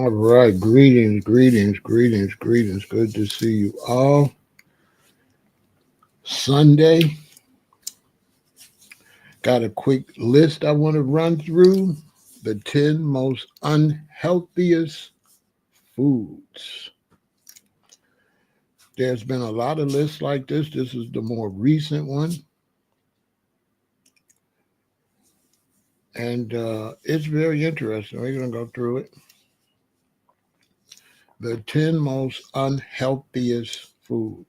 All right, greetings, greetings, greetings, greetings. Good to see you all. Sunday, got a quick list I want to run through. The 10 most unhealthiest foods. There's been a lot of lists like this. This is the more recent one. And it's very interesting. We're going to go through it. The 10 most unhealthiest foods.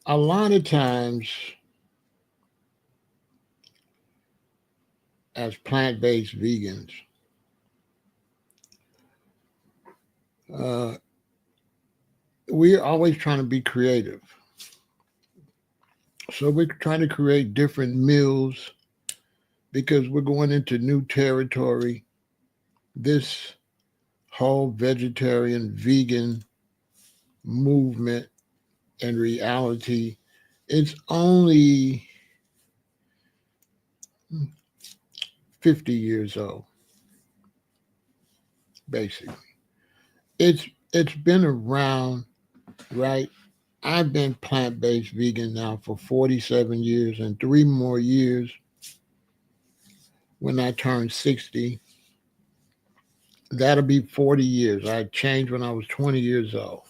A lot of times, as plant-based vegans, we're always trying to be creative. So we're trying to create different meals because we're going into new territory. This whole vegetarian, vegan movement and reality, it's only 50 years old, basically. It's been around, right? I've been plant-based vegan now for 47 years, and 3 more years when I turn 60. That'll be 40 years. I changed when I was 20 years old.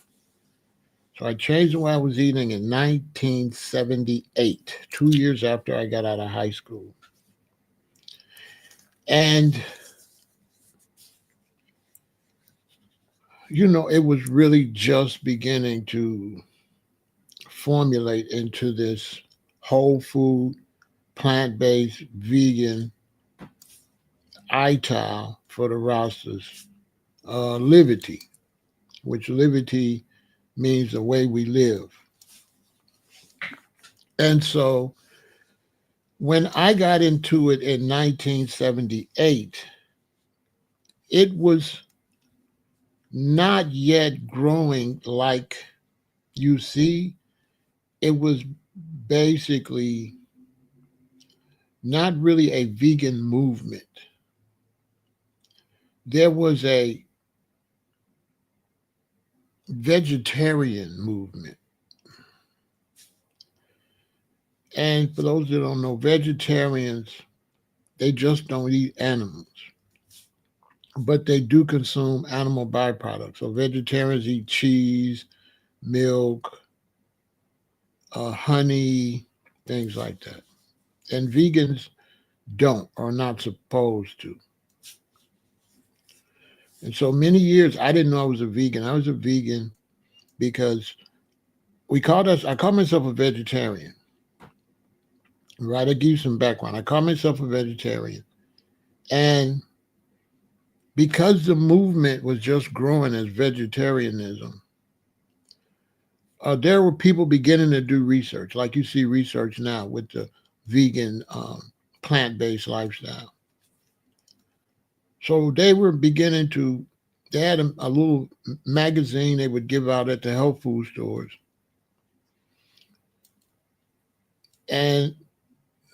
So I changed the way I was eating in 1978, 2 years after I got out of high school. And, it was really just beginning to formulate into this whole food, plant-based, vegan ITAL for the rosters. Livity, which livity means the way we live. And so when I got into it in 1978, it was not yet growing like you see. It was basically not really a vegan movement. There was a vegetarian movement. And for those that don't know, vegetarians, they just don't eat animals, but they do consume animal byproducts. So vegetarians eat cheese, milk, honey, things like that. And vegans don't, or not supposed to. And so many years, I didn't know I was a vegan. I was a vegan because I call myself a vegetarian. Right? I'll give you some background. I call myself a vegetarian. And because the movement was just growing as vegetarianism, there were people beginning to do research, like you see research now with the vegan plant-based lifestyle. So they were beginning to, they had a little magazine they would give out at the health food stores. And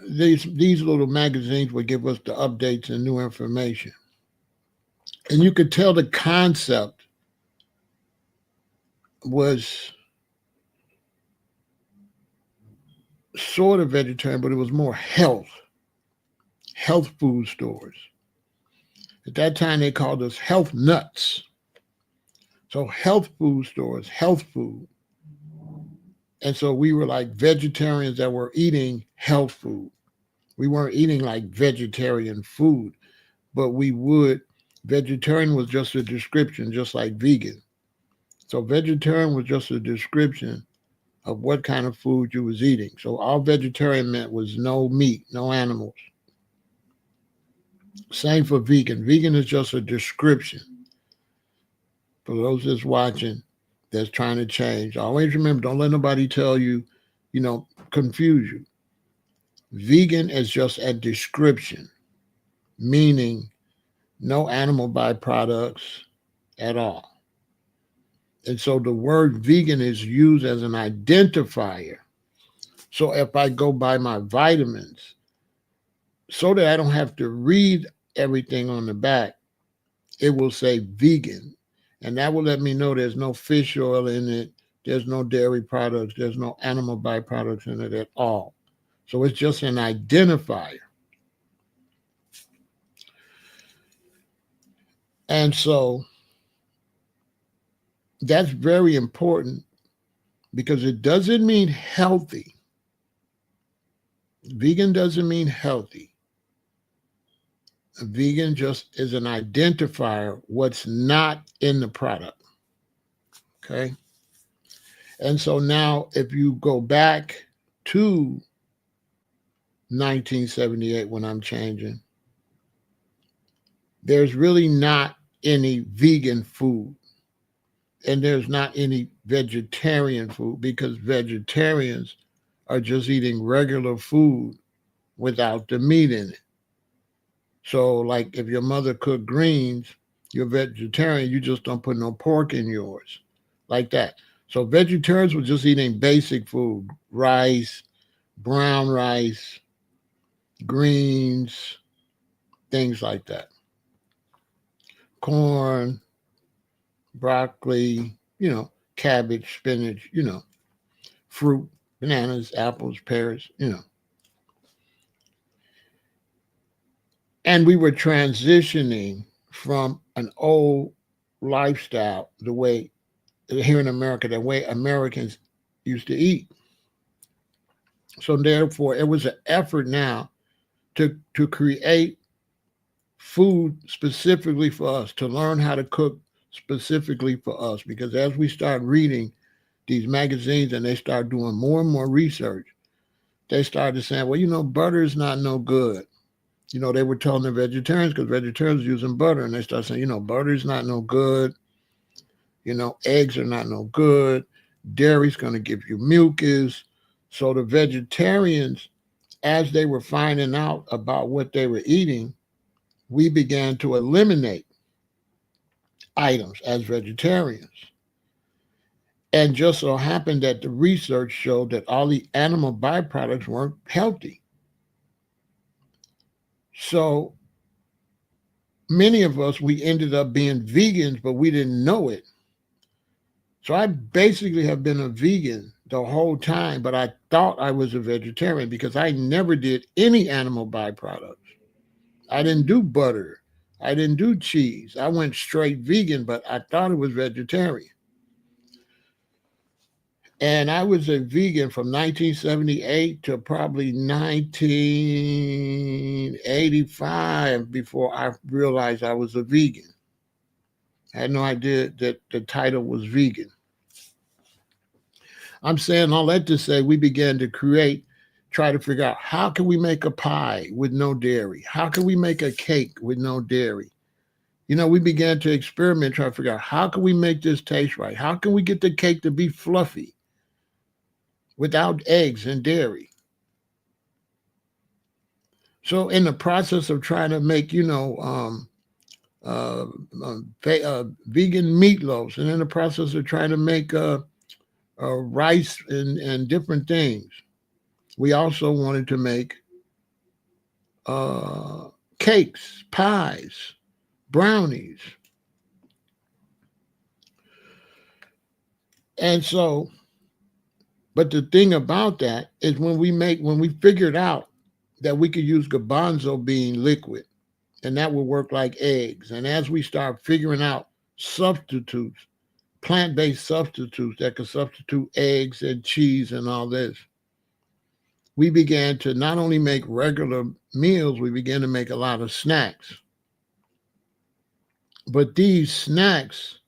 these little magazines would give us the updates and new information. And you could tell the concept was sort of vegetarian, but it was more health food stores. At that time, they called us health nuts. So health food stores, health food. And so we were like vegetarians that were eating health food. We weren't eating like vegetarian food, but vegetarian was just a description, just like vegan. So vegetarian was just a description of what kind of food you was eating. So all vegetarian meant was no meat, no animals. Same for vegan. Vegan is just a description. For those that's watching, that's trying to change, always remember, don't let nobody tell you, confuse you. Vegan is just a description, meaning no animal byproducts at all. And so the word vegan is used as an identifier. So if I go buy my vitamins, so that I don't have to read everything on the back, it will say vegan. And that will let me know there's no fish oil in it, there's no dairy products, there's no animal byproducts in it at all. So it's just an identifier. And so that's very important because it doesn't mean healthy. Vegan doesn't mean healthy. A vegan just is an identifier what's not in the product. Okay. And so now if you go back to 1978 when I'm changing, there's really not any vegan food. And there's not any vegetarian food because vegetarians are just eating regular food without the meat in it. So, like if your mother cooked greens, you're vegetarian, you just don't put no pork in yours, like that. So, vegetarians were just eating basic food: rice, brown rice, greens, things like that, corn, broccoli, cabbage, spinach, fruit, bananas, apples, pears, And we were transitioning from an old lifestyle, the way here in America, the way Americans used to eat. So therefore, it was an effort now to create food specifically for us, to learn how to cook specifically for us. Because as we start reading these magazines and they start doing more and more research, they started saying, well, butter is not no good. They were telling the vegetarians because vegetarians were using butter, and they started saying, butter is not no good. Eggs are not no good. Dairy's going to give you mucus. So the vegetarians, as they were finding out about what they were eating, we began to eliminate items as vegetarians. And just so happened that the research showed that all the animal byproducts weren't healthy. So many of us, we ended up being vegans, but we didn't know it. So I basically have been a vegan the whole time, but I thought I was a vegetarian because I never did any animal byproducts. I didn't do butter. I didn't do cheese. I went straight vegan, but I thought it was vegetarian. And I was a vegan from 1978 to probably 1985 before I realized I was a vegan. I had no idea that the title was vegan. I'm saying all that to say we began to try to figure out how can we make a pie with no dairy? How can we make a cake with no dairy? We began to experiment, try to figure out how can we make this taste right? How can we get the cake to be fluffy without eggs and dairy? So in the process of trying to make, vegan meatloaves, and in the process of trying to make rice and different things, we also wanted to make cakes, pies, brownies. And so, but the thing about that is when we figured out that we could use garbanzo bean liquid and that would work like eggs. And as we start figuring out substitutes, plant-based substitutes that could substitute eggs and cheese and all this, we began to not only make regular meals, we began to make a lot of snacks. But these snacks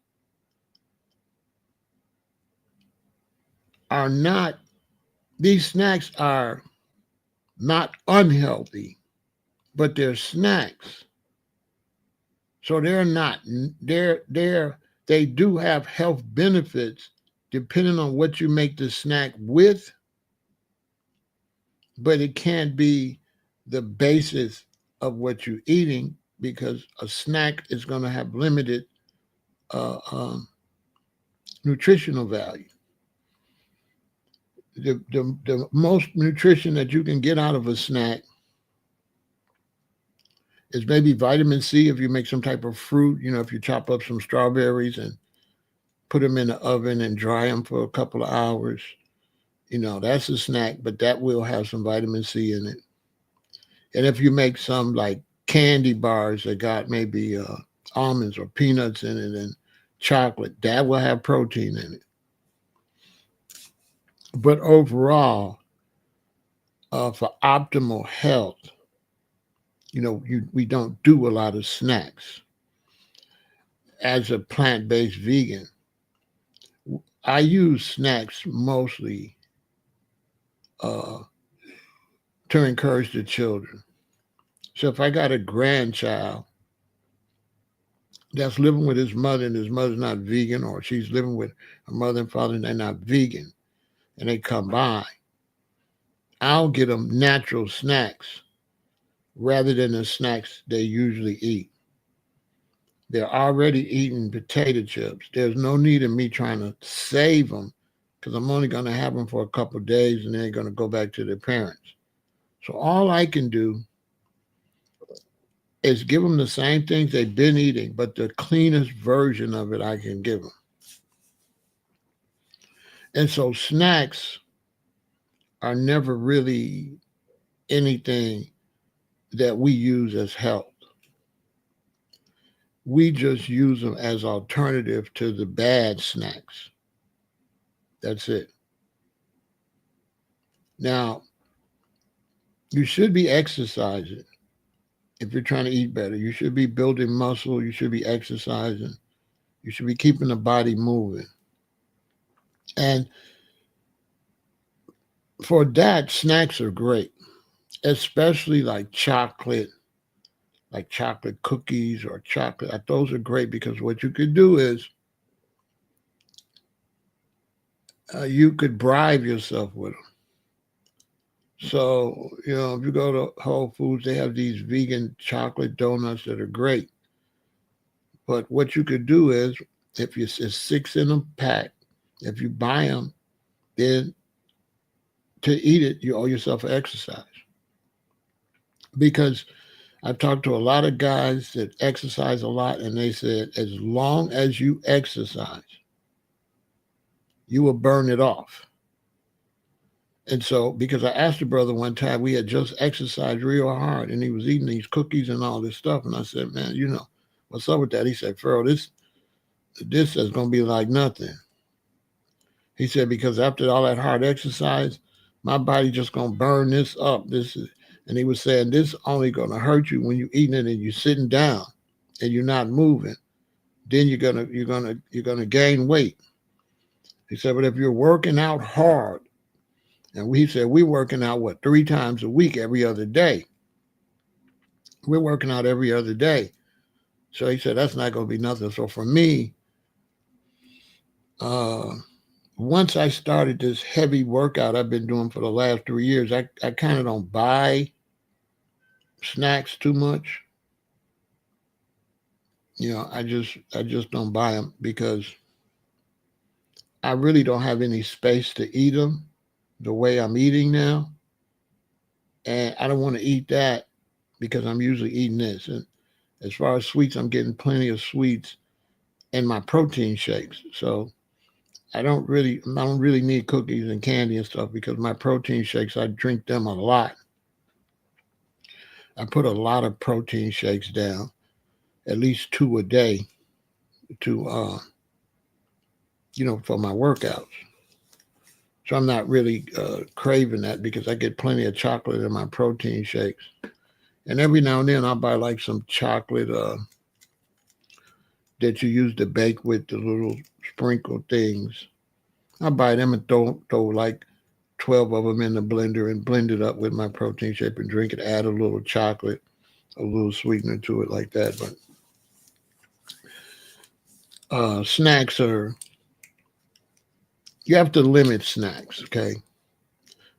are not unhealthy, but they're snacks. So they do have health benefits depending on what you make the snack with, but it can't be the basis of what you're eating because a snack is going to have limited nutritional value. The most nutrition that you can get out of a snack is maybe vitamin C if you make some type of fruit. If you chop up some strawberries and put them in the oven and dry them for a couple of hours, that's a snack, but that will have some vitamin C in it. And if you make some like candy bars that got maybe almonds or peanuts in it and chocolate, that will have protein in it. But overall, for optimal health, we don't do a lot of snacks. As a plant-based vegan, I use snacks mostly uh, to encourage the children. So if I got a grandchild that's living with his mother and his mother's not vegan, or she's living with her mother and father and they're not vegan, and they come by, I'll get them natural snacks rather than the snacks they usually eat. They're already eating potato chips. There's no need in me trying to save them because I'm only going to have them for a couple of days and then they're going to go back to their parents. So all I can do is give them the same things they've been eating, but the cleanest version of it I can give them. And so snacks are never really anything that we use as health. We just use them as alternative to the bad snacks. That's it. Now, you should be exercising if you're trying to eat better. You should be building muscle. You should be exercising. You should be keeping the body moving. And for that, snacks are great, especially like chocolate cookies or chocolate. Those are great because what you could do is you could bribe yourself with them. So, if you go to Whole Foods, they have these vegan chocolate donuts that are great. But what you could do is, if it's 6 in a pack, if you buy them, then to eat it, you owe yourself an exercise. Because I've talked to a lot of guys that exercise a lot, and they said, as long as you exercise, you will burn it off. And so, because I asked a brother one time, we had just exercised real hard, and he was eating these cookies and all this stuff. And I said, man, what's up with that? He said, Pharaoh, this is going to be like nothing. He said, because after all that hard exercise, my body just going to burn this up. And he was saying, this only going to hurt you when you're eating it and you're sitting down and you're not moving. Then you're gonna gain weight. He said, but if you're working out hard, and he said, we're working out 3 times a week, every other day. We're working out every other day. So he said, that's not going to be nothing. So for me, once I started this heavy workout I've been doing for the last 3 years, I kind of don't buy snacks too much. I just don't buy them because I really don't have any space to eat them the way I'm eating now. And I don't want to eat that because I'm usually eating this. And as far as sweets, I'm getting plenty of sweets in my protein shakes. So I don't really need cookies and candy and stuff because my protein shakes, I drink them a lot. I put a lot of protein shakes down, at least 2 a day to, for my workouts. So I'm not really craving that because I get plenty of chocolate in my protein shakes. And every now and then I'll buy like some chocolate that you use to bake with the little sprinkle things. I'll buy them and throw like 12 of them in the blender and blend it up with my protein shake and drink it. Add a little chocolate, a little sweetener to it like that. But snacks you have to limit snacks, okay?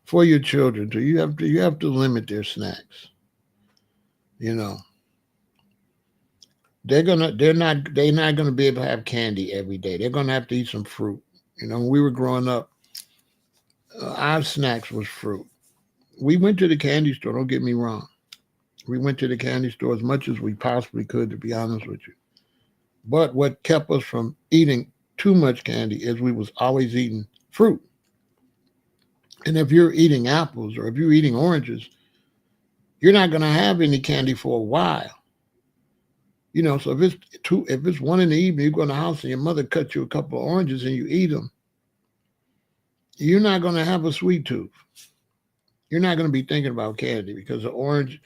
For your children too. You have to limit their snacks. They're not gonna be able to have candy every day. They're gonna have to eat some fruit. When we were growing up, our snacks was fruit. We went to the candy store, don't get me wrong, We went to the candy store as much as we possibly could, to be honest with you. But what kept us from eating too much candy is we was always eating fruit. And if you're eating apples or if you're eating oranges, you're not going to have any candy for a while. So if it's 1 in the evening, you go in the house and your mother cuts you a couple of oranges and you eat them, you're not going to have a sweet tooth. You're not going to be thinking about candy because the orange,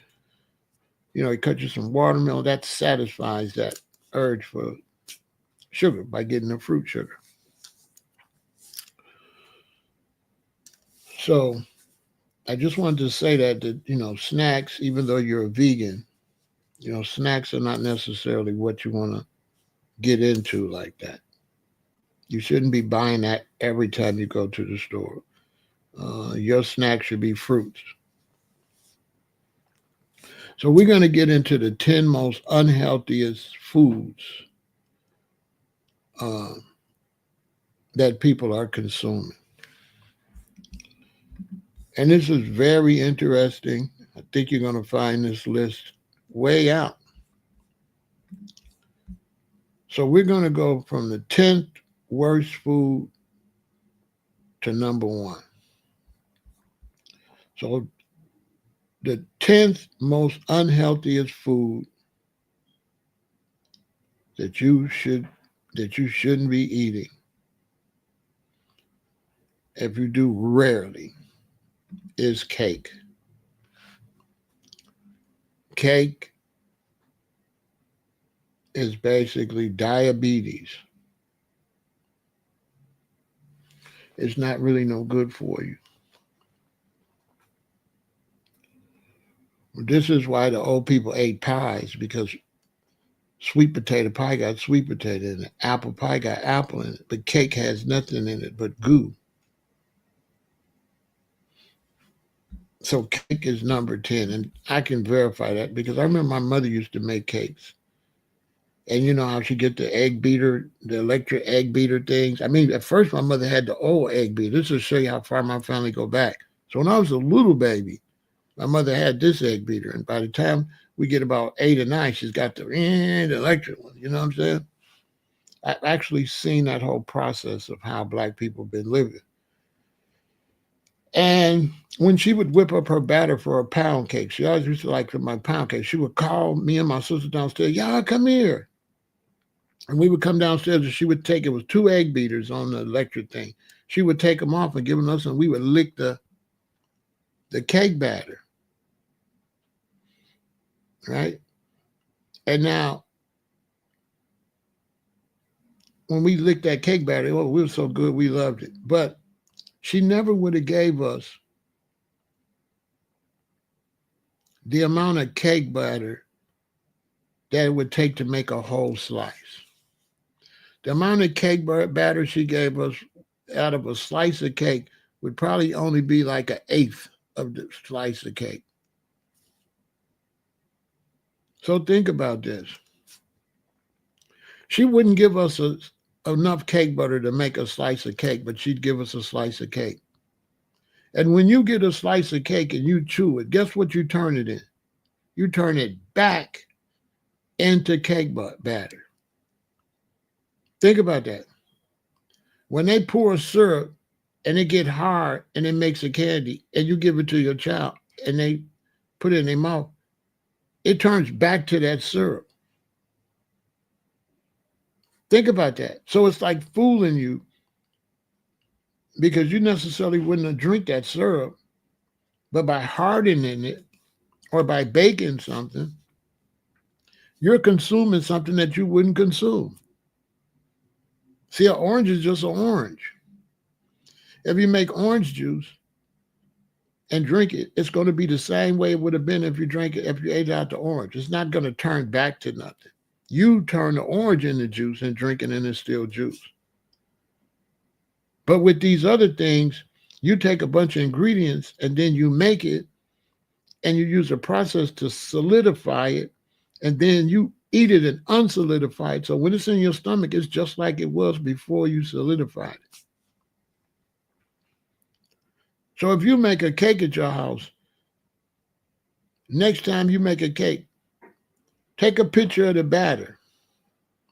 it cuts you some watermelon. That satisfies that urge for sugar by getting the fruit sugar. So I just wanted to say that snacks, even though you're a vegan, snacks are not necessarily what you want to get into like that. You shouldn't be buying that every time you go to the store. Your snack should be fruits. So we're going to get into the 10 most unhealthiest foods that people are consuming. And this is very interesting. I think you're going to find this list way out. So we're going to go from the 10th worst food to number 1. So the 10th most unhealthiest food that you shouldn't be eating, if you do rarely, is cake. Cake is basically diabetes. It's not really no good for you. This is why the old people ate pies, because sweet potato pie got sweet potato in it. Apple pie got apple in it. But cake has nothing in it but goo. So cake is number 10. And I can verify that because I remember my mother used to make cakes. And you know how she get the egg beater, the electric egg beater things? I mean, at first my mother had the old egg beater. This will show you how far my family go back. So when I was a little baby, my mother had this egg beater. And by the time we get about 8 or 9, she's got the electric one. You know what I'm saying? I've actually seen that whole process of how Black people been living. And when she would whip up her batter for a pound cake, she always used to like my pound cake. She would call me and my sister downstairs, y'all come here. And we would come downstairs and she would take, it was 2 egg beaters on the electric thing. She would take them off and give them us and we would lick the cake batter. Right? And now, when we licked that cake batter, oh, we were so good, we loved it. But she never would have gave us the amount of cake batter that it would take to make a whole slice. The amount of cake batter she gave us out of a slice of cake would probably only be like 1/8 of the slice of cake. So think about this. She wouldn't give us enough cake butter to make a slice of cake, but she'd give us a slice of cake. And when you get a slice of cake and you chew it, guess what you turn it in? You turn it back into cake batter. Think about that. When they pour a syrup and it get hard and it makes a candy and you give it to your child and they put it in their mouth, it turns back to that syrup. Think about that. So it's like fooling you because you necessarily wouldn't have drink that syrup, but by hardening it or by baking something, you're consuming something that you wouldn't consume. See, an orange is just an orange. If you make orange juice and drink it, it's going to be the same way it would have been if you ate out the orange. It's not going to turn back to nothing. You turn the orange into juice and drink it and it's still juice. But with these other things, you take a bunch of ingredients and then you make it and you use a process to solidify it and then you eat it and unsolidify it. So when it's in your stomach, it's just like it was before you solidified it. So if you make a cake at your house, Next time you make a cake, take a picture of the batter,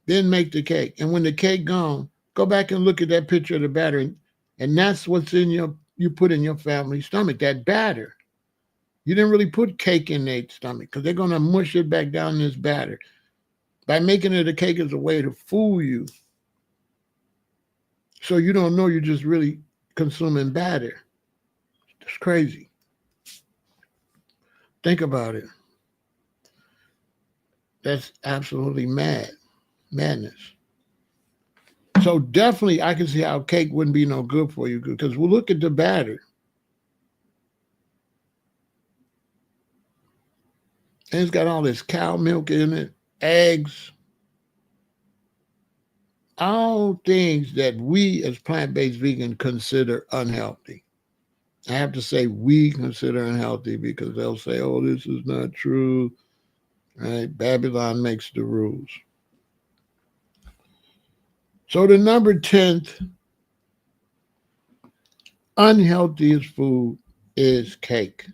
then make the cake. And when the cake gone, go back and look at that picture of the batter, and that's what's in you put in your family's stomach, that batter. You didn't really put cake in their stomach because they're gonna mush it back down in this batter. By making it a cake is a way to fool you, so you don't know you're just really consuming batter. It's crazy. Think about it. That's absolutely madness. So definitely, I can see how cake wouldn't be no good for you because we'll look at the batter. And it's got all this cow milk in it, eggs, all things that we as plant-based vegan consider unhealthy. I have to say we consider unhealthy because they'll say, oh, this is not true. Right? Babylon makes the rules. So the number 10th unhealthiest food is cake.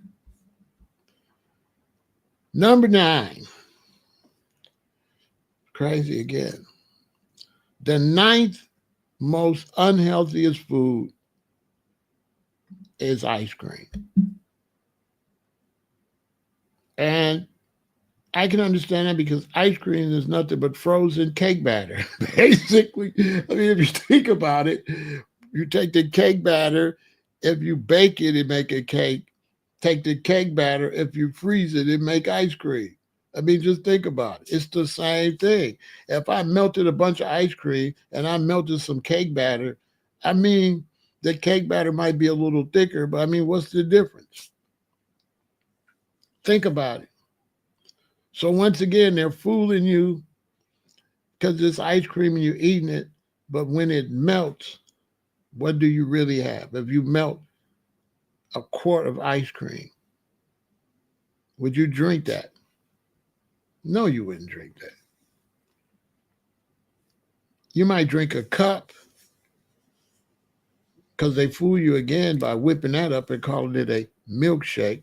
Number 9, crazy again. The 9th most unhealthiest food is ice cream. And I can understand that because ice cream is nothing but frozen cake batter. Basically, I mean, if you think about it, you take the cake batter, if you bake it, it make a cake. Take the cake batter, if you freeze it, it make ice cream. I mean, just think about it. It's the same thing. If I melted a bunch of ice cream and I melted some cake batter, I mean, the cake batter might be a little thicker, but I mean, what's the difference? Think about it. So once again, they're fooling you because it's ice cream and you're eating it. But when it melts, what do you really have? If you melt a quart of ice cream, would you drink that? No, you wouldn't drink that. You might drink a cup because they fool you again by whipping that up and calling it a milkshake.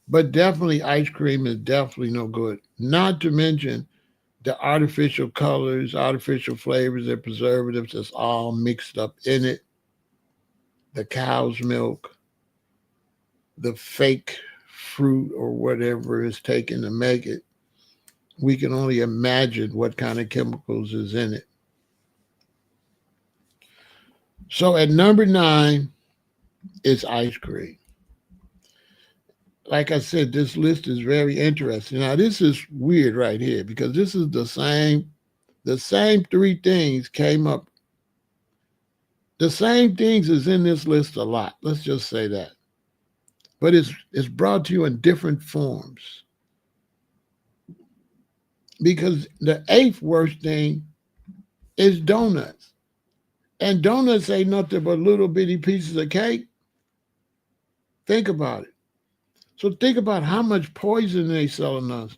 But definitely ice cream is definitely no good. Not to mention the artificial colors, artificial flavors, and preservatives that's all mixed up in it. The cow's milk, the fake fruit or whatever is taken to make it. We can only imagine what kind of chemicals is in it. So at number 9 is ice cream. Like I said, this list is very interesting. Now, this is weird right here because this is the same 3 things came up. The same things is in this list a lot. Let's just say that. But it's brought to you in different forms. Because the 8th worst thing is donuts. And donuts ain't nothing but little bitty pieces of cake. Think about it. So think about how much poison they selling us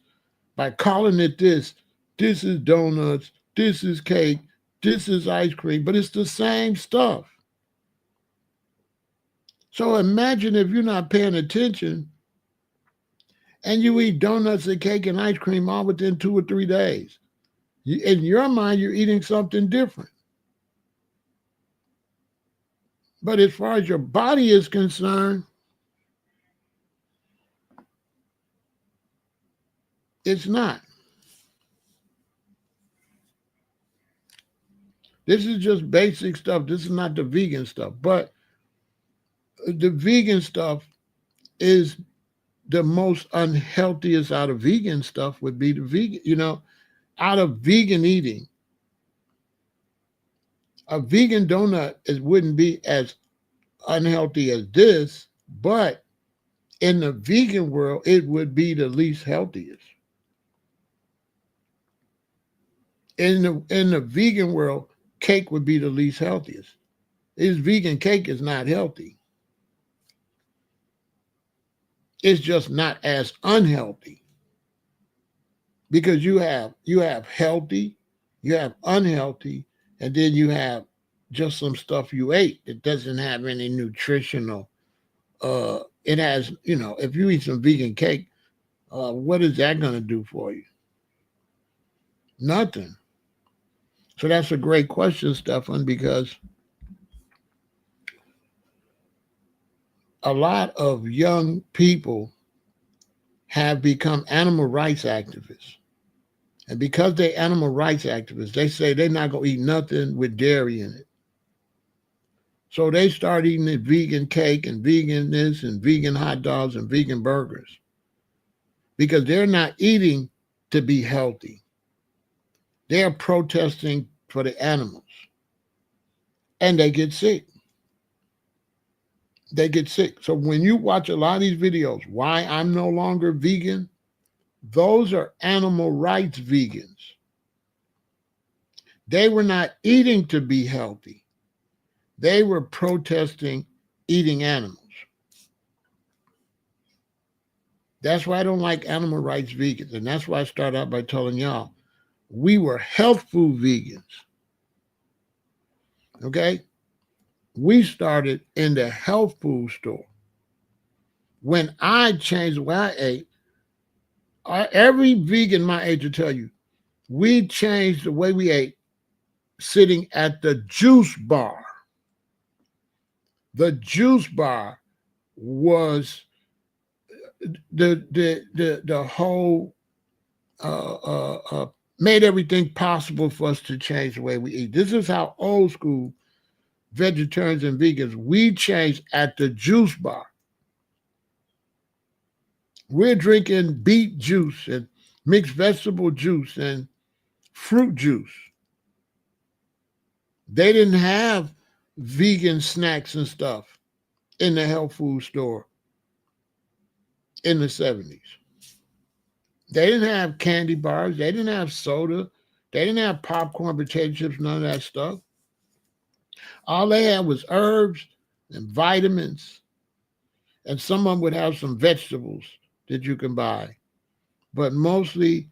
by calling it this. This is donuts, this is cake, this is ice cream, but it's the same stuff. So imagine if you're not paying attention and you eat donuts and cake and ice cream all within 2 or 3 days. In your mind, you're eating something different. But as far as your body is concerned, it's not. This is just basic stuff. This is not the vegan stuff. But the vegan stuff is the most unhealthiest out of vegan stuff would be the vegan, out of vegan eating. A vegan donut wouldn't be as unhealthy as this, but in the vegan world, it would be the least healthiest. In the vegan world, cake would be the least healthiest. This vegan cake is not healthy. It's just not as unhealthy. Because you have healthy, you have unhealthy, and then you have just some stuff you ate that doesn't have any nutritional It has, if you eat some vegan cake, what is that going to do for you? Nothing. So that's a great question, Stefan, because a lot of young people have become animal rights activists. And because they're animal rights activists, they say they're not going to eat nothing with dairy in it. So they start eating the vegan cake and vegan this and vegan hot dogs and vegan burgers because they're not eating to be healthy. They're protesting for the animals. And they get sick. They get sick. So when you watch a lot of these videos, why I'm no longer vegan, those are animal rights vegans. They were not eating to be healthy. They were protesting eating animals. That's why I don't like animal rights vegans. And that's why I start out by telling y'all, we were health food vegans. Okay? We started in the health food store. When I changed the way I ate, every vegan my age will tell you, we changed the way we ate sitting at the juice bar. The juice bar was the whole made everything possible for us to change the way we eat. This is how old school vegetarians and vegans, we changed at the juice bar. We're drinking beet juice and mixed vegetable juice and fruit juice. They didn't have vegan snacks and stuff in the health food store in the 70s. They didn't have candy bars. They didn't have soda. They didn't have popcorn, potato chips, none of that stuff. All they had was herbs and vitamins. And some of them would have some vegetables that you can buy. But mostly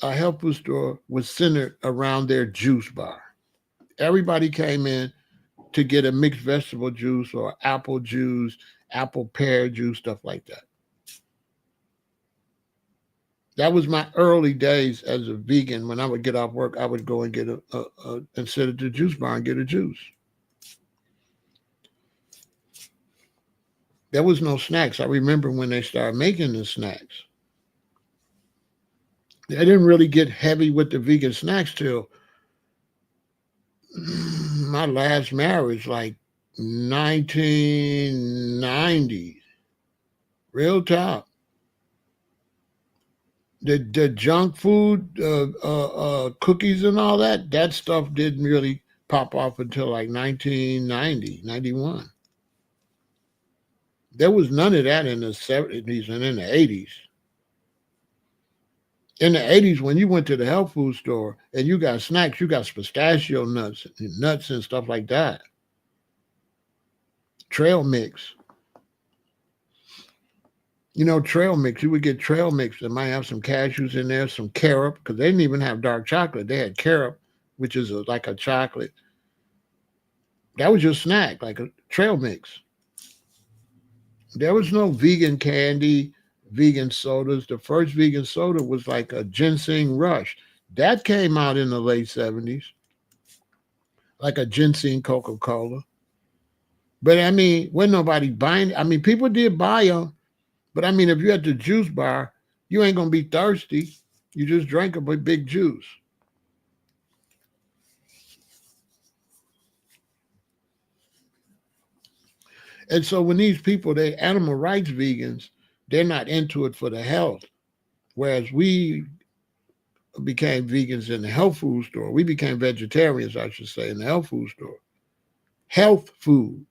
a health food store was centered around their juice bar. Everybody came in to get a mixed vegetable juice or apple juice, apple pear juice, stuff like that. That was my early days as a vegan. When I would get off work, I would go and get and sit at the juice bar and get a juice. There was no snacks. I remember when they started making the snacks. They didn't really get heavy with the vegan snacks till my last marriage, like 1990. Real top. The junk food, cookies and all that stuff didn't really pop off until like 1990, 91. There was none of that in the 70s and in the 80s. In the 80s, when you went to the health food store and you got snacks, you got pistachio nuts and stuff like that. Trail mix. Trail mix. You would get trail mix that might have some cashews in there, some carob, because they didn't even have dark chocolate. They had carob, which is like a chocolate. That was your snack, like a trail mix. There was no vegan candy, vegan sodas. The first vegan soda was like a ginseng rush. That came out in the late 70s, like a ginseng Coca-Cola. But I mean, wasn't nobody buying. I mean, people did buy them. But I mean, if you're at the juice bar, you ain't going to be thirsty. You just drank a big juice. And so when these people, they're animal rights vegans, they're not into it for the health. Whereas we became vegans in the health food store. We became vegetarians, I should say, in the health food store. Health food.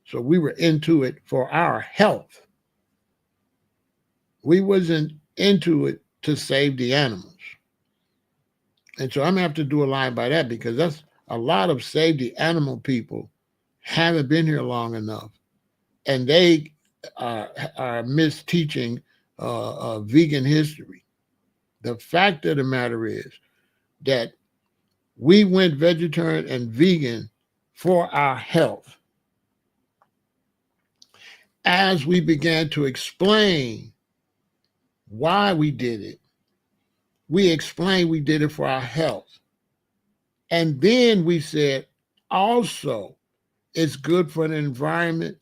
So we were into it for our health. We wasn't into it to save the animals. And so I'm going to have to do a line by that because that's a lot of save the animal people haven't been here long enough. And they are misteaching vegan history. The fact of the matter is that we went vegetarian and vegan for our health. as we began to explain why we did it, we explained we did it for our health. And then we said, also, it's good for the environment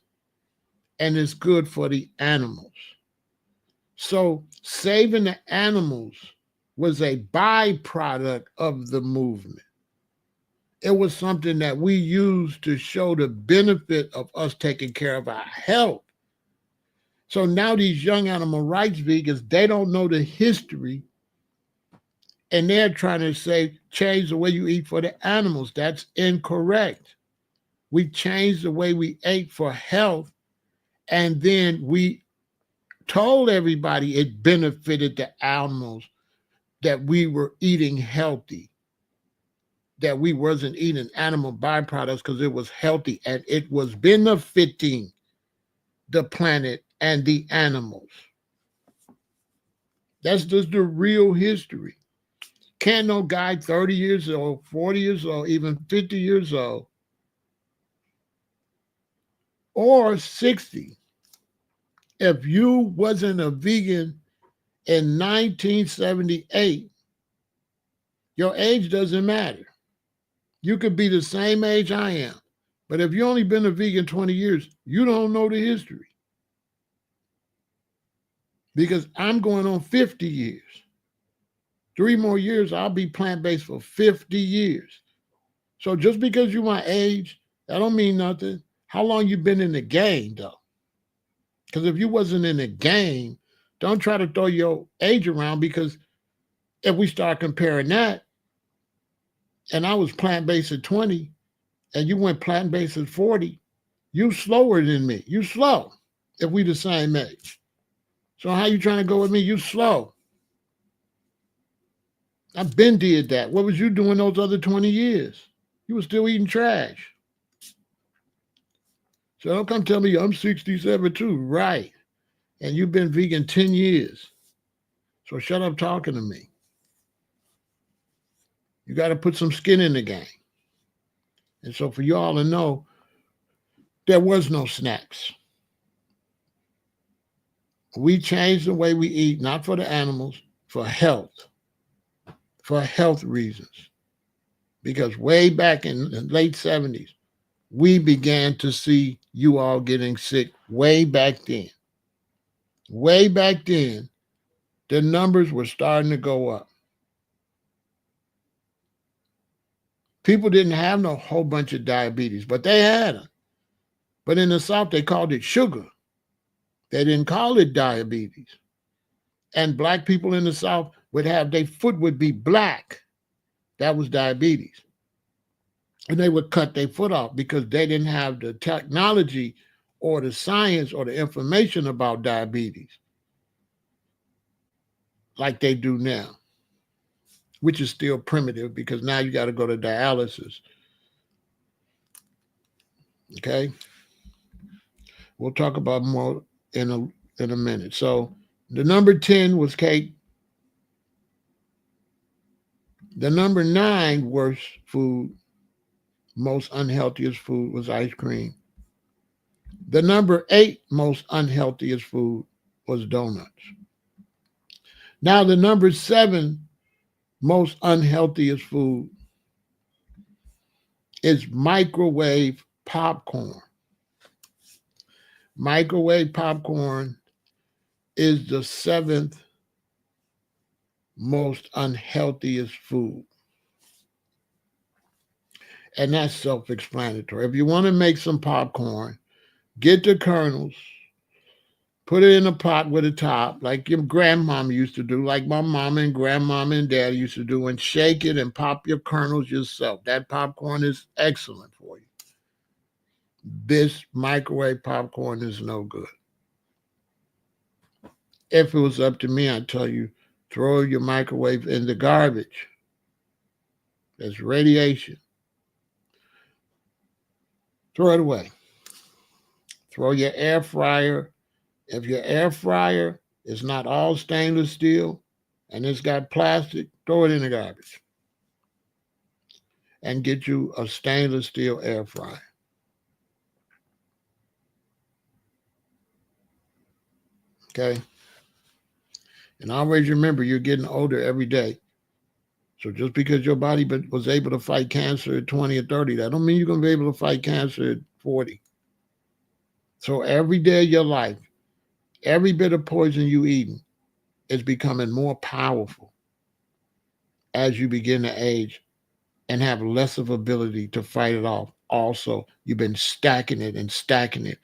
and it's good for the animals. So saving the animals was a byproduct of the movement. It was something that we used to show the benefit of us taking care of our health. So now these young animal rights vegans, they don't know the history, and they're trying to say, change the way you eat for the animals. That's incorrect. We changed the way we ate for health, and then we told everybody it benefited the animals, that we were eating healthy, that we wasn't eating animal byproducts because it was healthy and it was benefiting the planet and the animals. That's just the real history. Can no guy 30 years old, 40 years old, even 50 years old, or 60, if you wasn't a vegan in 1978, your age doesn't matter. You could be the same age I am, but if you only been a vegan 20 years, you don't know the history. Because I'm going on 50 years. 3 more years, I'll be plant-based for 50 years. So just because you're my age, that don't mean nothing. How long you been in the game, though? Because if you wasn't in the game, don't try to throw your age around, because if we start comparing that, and I was plant-based at 20, and you went plant-based at 40, you slower than me. You slow if we the same age. So how you trying to go with me? You slow. I've been did that. What was you doing those other 20 years? You were still eating trash. So don't come tell me I'm 67 too. Right. And you've been vegan 10 years. So shut up talking to me. You got to put some skin in the game. And so for y'all to know, there was no snacks. We changed the way we eat, not for the animals, for health reasons. Because way back in the late 70s, we began to see you all getting sick way back then. Way back then, the numbers were starting to go up. People didn't have no whole bunch of diabetes, but they had them. But in the South, they called it sugar. They didn't call it diabetes. And black people in the South would have, their foot would be black. That was diabetes. And they would cut their foot off because they didn't have the technology or the science or the information about diabetes like they do now, which is still primitive because now you got to go to dialysis. Okay? We'll talk about more in a minute. So the number 10 was cake. The number 9 worst food, most unhealthiest food, was ice cream. The number 8 most unhealthiest food was donuts. Now the number 7 most unhealthiest food is microwave popcorn. Microwave popcorn is the 7th most unhealthiest food. And that's self-explanatory. If you want to make some popcorn, get the kernels, put it in a pot with a top, like your grandmama used to do, like my mama and grandmama and dad used to do, and shake it and pop your kernels yourself. That popcorn is excellent for you. This microwave popcorn is no good. If it was up to me, I'd tell you, throw your microwave in the garbage. That's radiation. Throw it away. Throw your air fryer. If your air fryer is not all stainless steel and it's got plastic, throw it in the garbage. And get you a stainless steel air fryer. Okay. And always remember, you're getting older every day. So just because your body was able to fight cancer at 20 or 30, that don't mean you're going to be able to fight cancer at 40. So every day of your life, every bit of poison you eating is becoming more powerful as you begin to age and have less of ability to fight it off. Also, you've been stacking it and stacking it.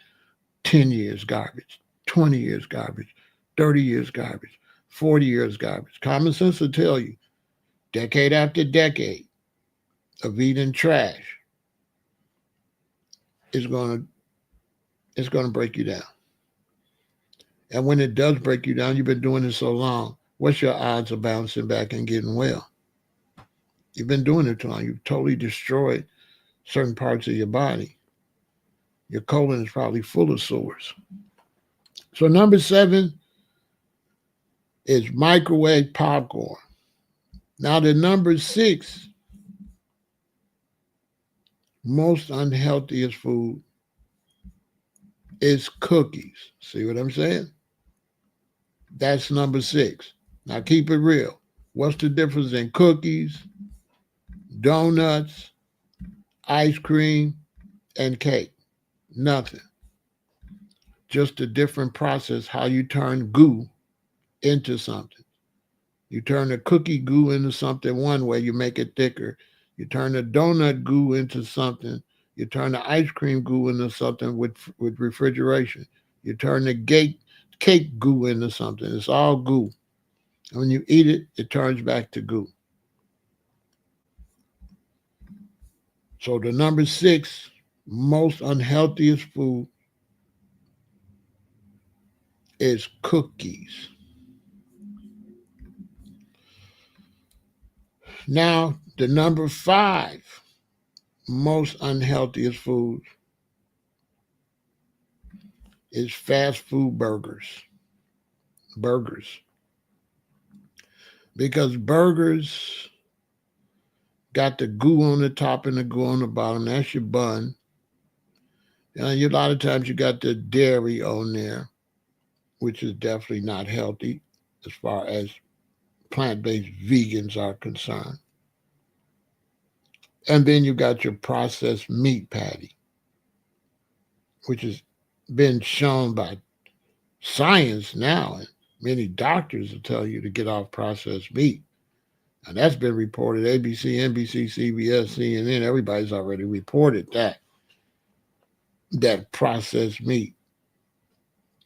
10 years garbage, 20 years garbage, 30 years garbage, 40 years garbage. Common sense will tell you, decade after decade of eating trash is going to break you down. And when it does break you down, you've been doing it so long, what's your odds of bouncing back and getting well? You've been doing it too long. You've totally destroyed certain parts of your body. Your colon is probably full of sores. So number 7 is microwave popcorn. Now the number 6 most unhealthiest food is cookies. See what I'm saying? That's number 6. Now keep it real. What's the difference in cookies, donuts, ice cream, and cake? Nothing. Just a different process how you turn goo into something. You turn the cookie goo into something one way, you make it thicker. You turn the donut goo into something. You turn the ice cream goo into something with refrigeration. You turn the cake goo into something. It's all goo. And when you eat it, it turns back to goo. So the number 6 most unhealthiest food is cookies. Now, the number 5 most unhealthiest food is fast food burgers. Burgers. Because burgers got the goo on the top and the goo on the bottom. That's your bun. And a lot of times you got the dairy on there, which is definitely not healthy as far as plant-based vegans are concerned. And then you got your processed meat patty, which has been shown by science now, and many doctors will tell you to get off processed meat. And that's been reported. ABC, NBC, CBS, CNN, everybody's already reported that processed meat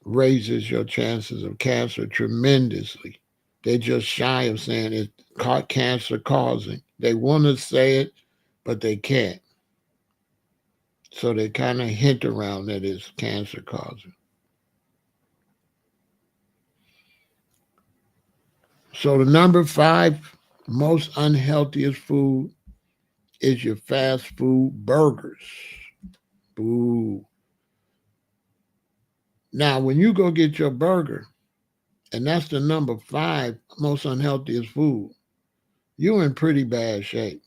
raises your chances of cancer tremendously. They're just shy of saying it's cancer causing. They want to say it, but they can't. So they kind of hint around that it's cancer causing. So the number 5 most unhealthiest food is your fast food burgers. Boo. Now, when you go get your burger, and that's the number 5 most unhealthiest food, you're in pretty bad shape.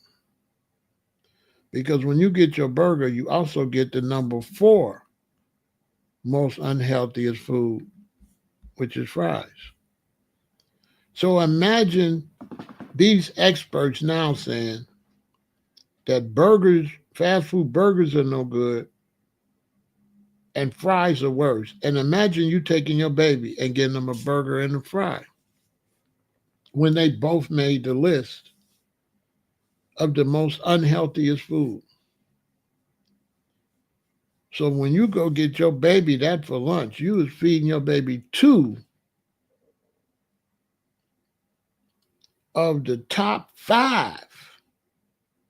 Because when you get your burger, you also get the number 4 most unhealthiest food, which is fries. So imagine these experts now saying that burgers, fast food burgers are no good and fries are worse. And imagine you taking your baby and getting them a burger and a fry when they both made the list of the most unhealthiest food. So when you go get your baby that for lunch, you was feeding your baby 2 of the top 5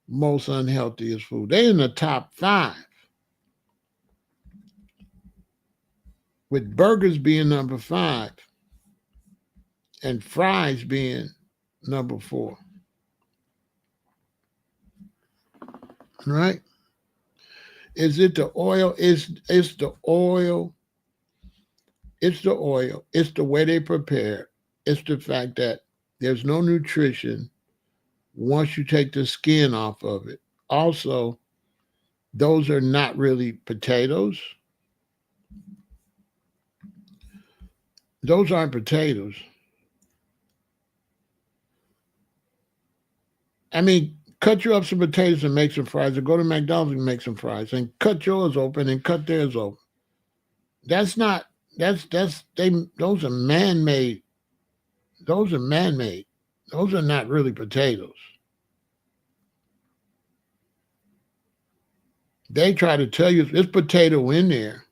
most unhealthiest food. They in the top 5. With burgers being number 5 and fries being number 4. Right? Is it the oil? It's the oil. It's the oil. It's the way they prepare. It's the fact that there's no nutrition once you take the skin off of it. Also, those are not really potatoes. Those aren't potatoes. I mean, cut you up some potatoes and make some fries, or go to McDonald's and make some fries, and cut yours open and cut theirs open. That's not. That's they. Those are man-made. Those are man-made. Those are not really potatoes. They try to tell you there's potato in there,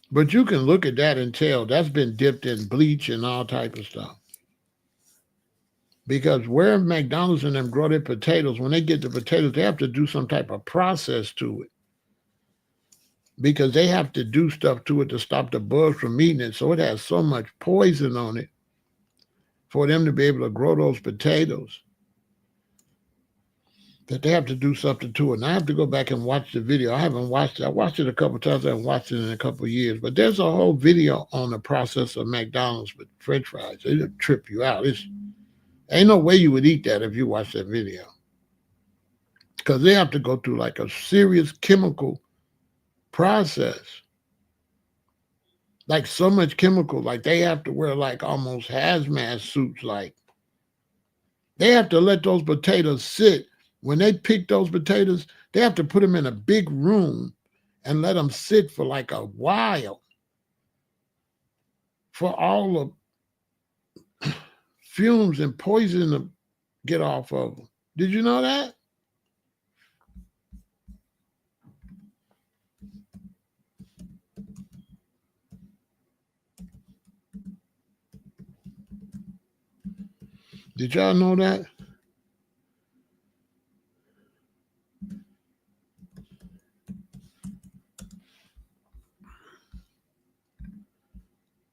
but you can look at that and tell that's been dipped in bleach and all type of stuff. Because where McDonald's and them grow their potatoes, when they get the potatoes, they have to do some type of process to it. Because they have to do stuff to it to stop the bugs from eating it. So it has so much poison on it for them to be able to grow those potatoes that they have to do something to it. And I have to go back and watch the video. I haven't watched it. I watched it a couple of times. I haven't watched it in a couple of years. But there's a whole video on the process of McDonald's with French fries. It'll trip you out. Ain't no way you would eat that if you watch that video. Because they have to go through like a serious chemical process. Like so much chemical. Like they have to wear like almost hazmat suits. Like they have to let those potatoes sit. When they pick those potatoes, they have to put them in a big room and let them sit for like a while for all the fumes and poison to get off of them. Did you know that? Did y'all know that?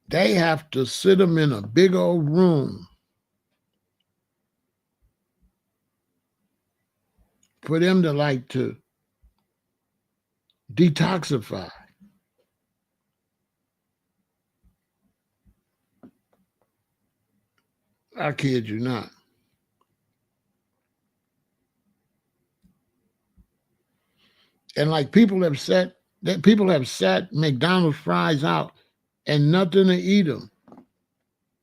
They have to sit them in a big old room for them to like to detoxify. I kid you not. And like people have sat McDonald's fries out and nothing to eat them.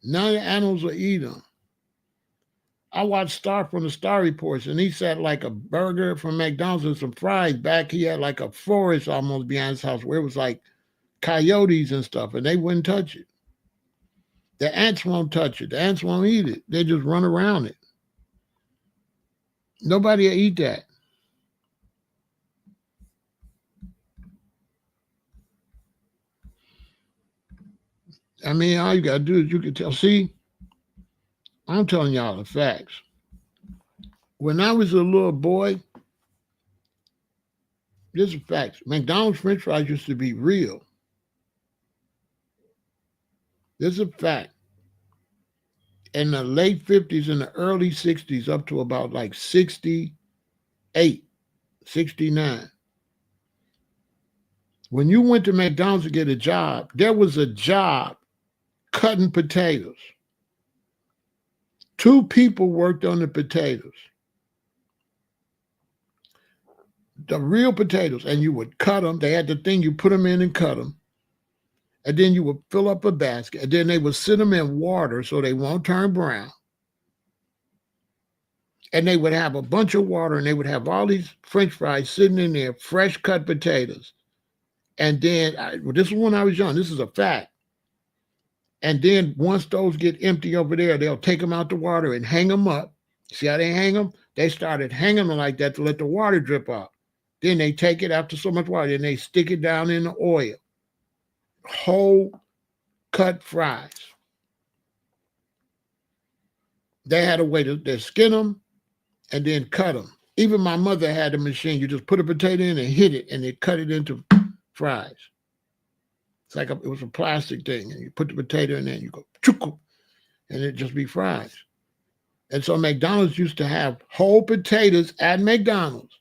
None of the animals will eat them. I watched Star from the Star Reports, and he sat like a burger from McDonald's and some fries back. He had like a forest almost behind his house where it was like coyotes and stuff, and they wouldn't touch it. The ants won't touch it. The ants won't eat it. They just run around it. Nobody will eat that. I mean, all you got to do is you can tell. See, I'm telling y'all the facts. When I was a little boy, this is facts. McDonald's French fries used to be real. This is a fact. In the late 50s and the early 60s, up to about like 68, 69. When you went to McDonald's to get a job, there was a job cutting potatoes. 2 people worked on the potatoes. The real potatoes, and you would cut them. They had the thing, you put them in and cut them. And then you would fill up a basket, and then they would sit them in water so they won't turn brown. And they would have a bunch of water, and they would have all these French fries sitting in there, fresh cut potatoes. And then, this is when I was young, this is a fact. And then once those get empty over there, they'll take them out the water and hang them up. See how they hang them? They started hanging them like that to let the water drip out. Then they take it after so much water, and they stick it down in the oil. Whole cut fries. They had a way to skin them and then cut them. Even my mother had a machine. You just put a potato in and hit it, and it cut it into fries. It's like it was a plastic thing, and you put the potato in there, and you go chuckle, and it just be fries. And so McDonald's used to have whole potatoes at McDonald's,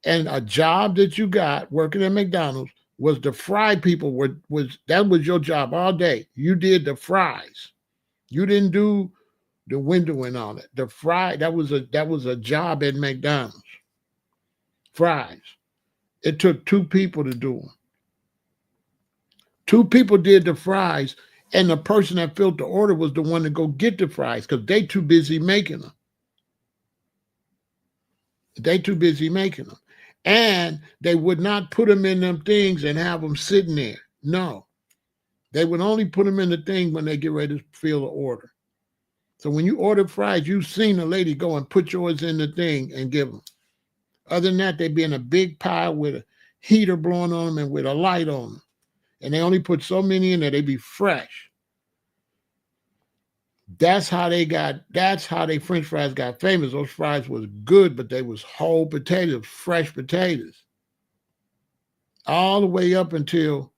and a job that you got working at McDonald's was the fry people that was your job all day. You did the fries. You didn't do the window and all that. The fry, that was a job at McDonald's. Fries. It took 2 people to do them. Two people did the fries, and the person that filled the order was the one to go get the fries because they too busy making them. They too busy making them. And they would not put them in them things and have them sitting there. No. They would only put them in the thing when they get ready to fill the order. So when you order fries, you've seen a lady go and put yours in the thing and give them. Other than that, they'd be in a big pile with a heater blowing on them and with a light on them. And they only put so many in there, they be fresh. That's how they French fries got famous. Those fries was good, but they was whole potatoes, fresh potatoes. All the way up until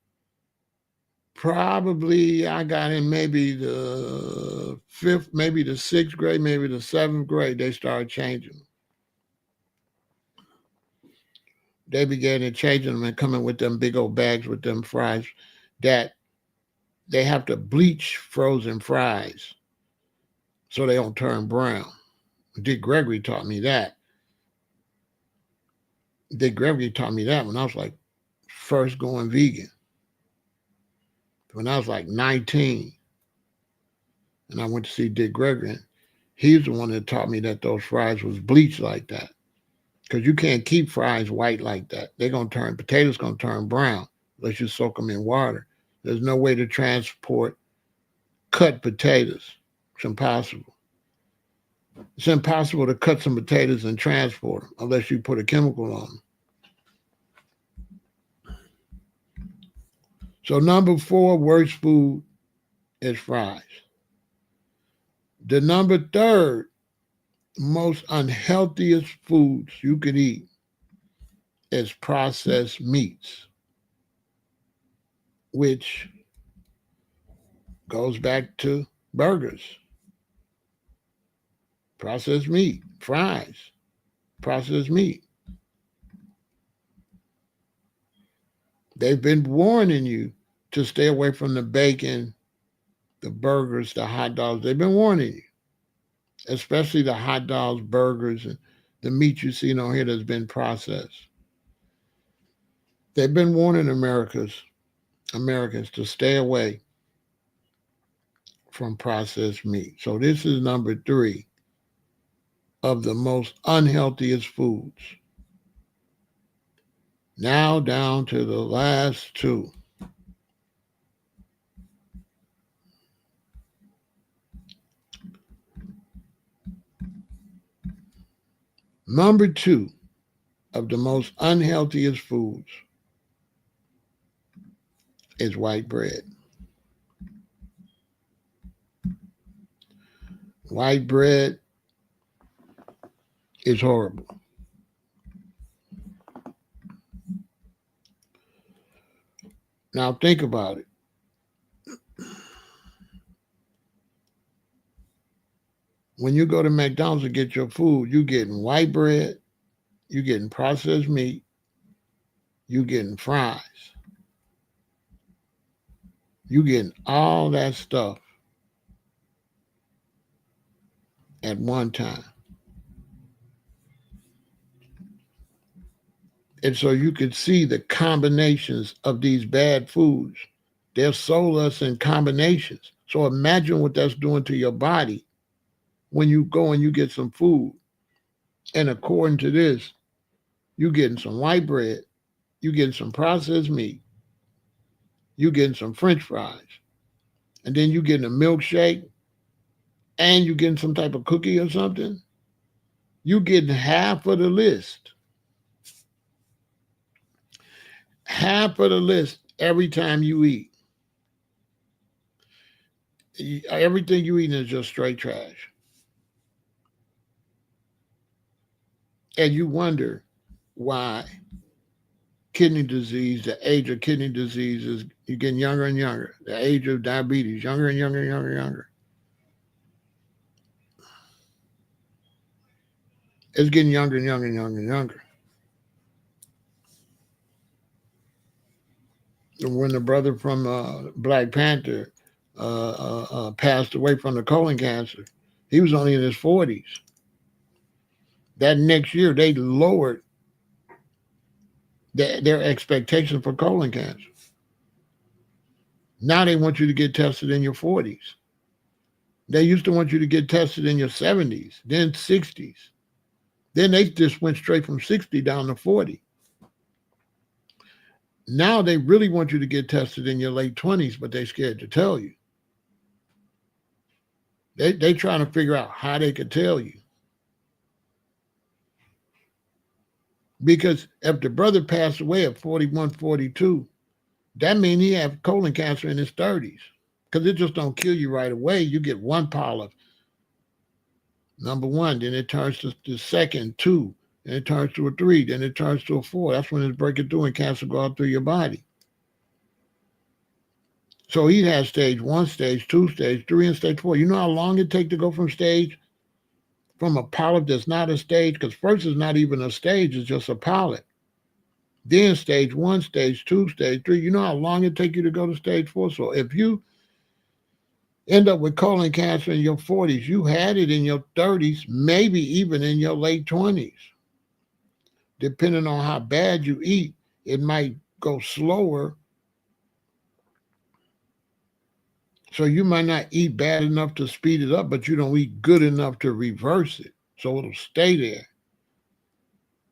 probably I got in maybe the fifth, maybe the sixth grade, maybe the seventh grade, they started changing. They began to change them and coming with them big old bags with them fries that they have to bleach frozen fries so they don't turn brown. Dick Gregory taught me that. Dick Gregory taught me that when I was like first going vegan. When I was like 19. And I went to see Dick Gregory. He's the one that taught me that those fries was bleached like that. Because you can't keep fries white like that. Potatoes going to turn brown unless you soak them in water. There's no way to transport cut potatoes. It's impossible. It's impossible to cut some potatoes and transport them unless you put a chemical on them. So number 4 worst food is fries. The number 3rd most unhealthiest foods you could eat is processed meats, which goes back to burgers, processed meat, fries, processed meat. They've been warning you to stay away from the bacon, the burgers, the hot dogs. They've been warning you, especially the hot dogs, burgers, and the meat you see on here that's been processed. They've been warning Americans to stay away from processed meat. So this is number 3 of the most unhealthiest foods. Now down to the last 2. Number 2 of the most unhealthiest foods is white bread. White bread is horrible. Now think about it. When you go to McDonald's to get your food, you're getting white bread, you're getting processed meat, you're getting fries. You're getting all that stuff at one time. And so you could see the combinations of these bad foods. They've sold us in combinations. So imagine what that's doing to your body when you go and you get some food. And according to this, you're getting some white bread, you're getting some processed meat, you're getting some French fries, and then you're getting a milkshake, and you're getting some type of cookie or something. You're getting half of the list. Half of the list every time you eat. Everything you eat is just straight trash. And you wonder why kidney disease, the age of kidney disease is you're getting younger and younger. The age of diabetes, younger and younger and younger and younger. It's getting younger and younger and younger and younger. When the brother from Black Panther passed away from the colon cancer, he was only in his 40s. That next year, they lowered their expectation for colon cancer. Now they want you to get tested in your 40s. They used to want you to get tested in your 70s, then 60s. Then they just went straight from 60 down to 40. Now they really want you to get tested in your late 20s, but they're scared to tell you. They trying to figure out how they could tell you. Because if the brother passed away at 41, 42, that means he had colon cancer in his 30s. Because it just don't kill you right away. You get one polyp, number one, then it turns to the second, two, then it turns to a three, then it turns to a four. That's when it's breaking through and cancer go out through your body. So he has stage one, stage two, stage three, and stage four. You know how long it takes to go from a polyp that's not a stage? Because first it's not even a stage, it's just a polyp. Then stage one, stage two, stage three. You know how long it takes you to go to stage four? So if you end up with colon cancer in your 40s, you had it in your 30s, maybe even in your late 20s. Depending on how bad you eat, it might go slower. So you might not eat bad enough to speed it up, but you don't eat good enough to reverse it. So it'll stay there.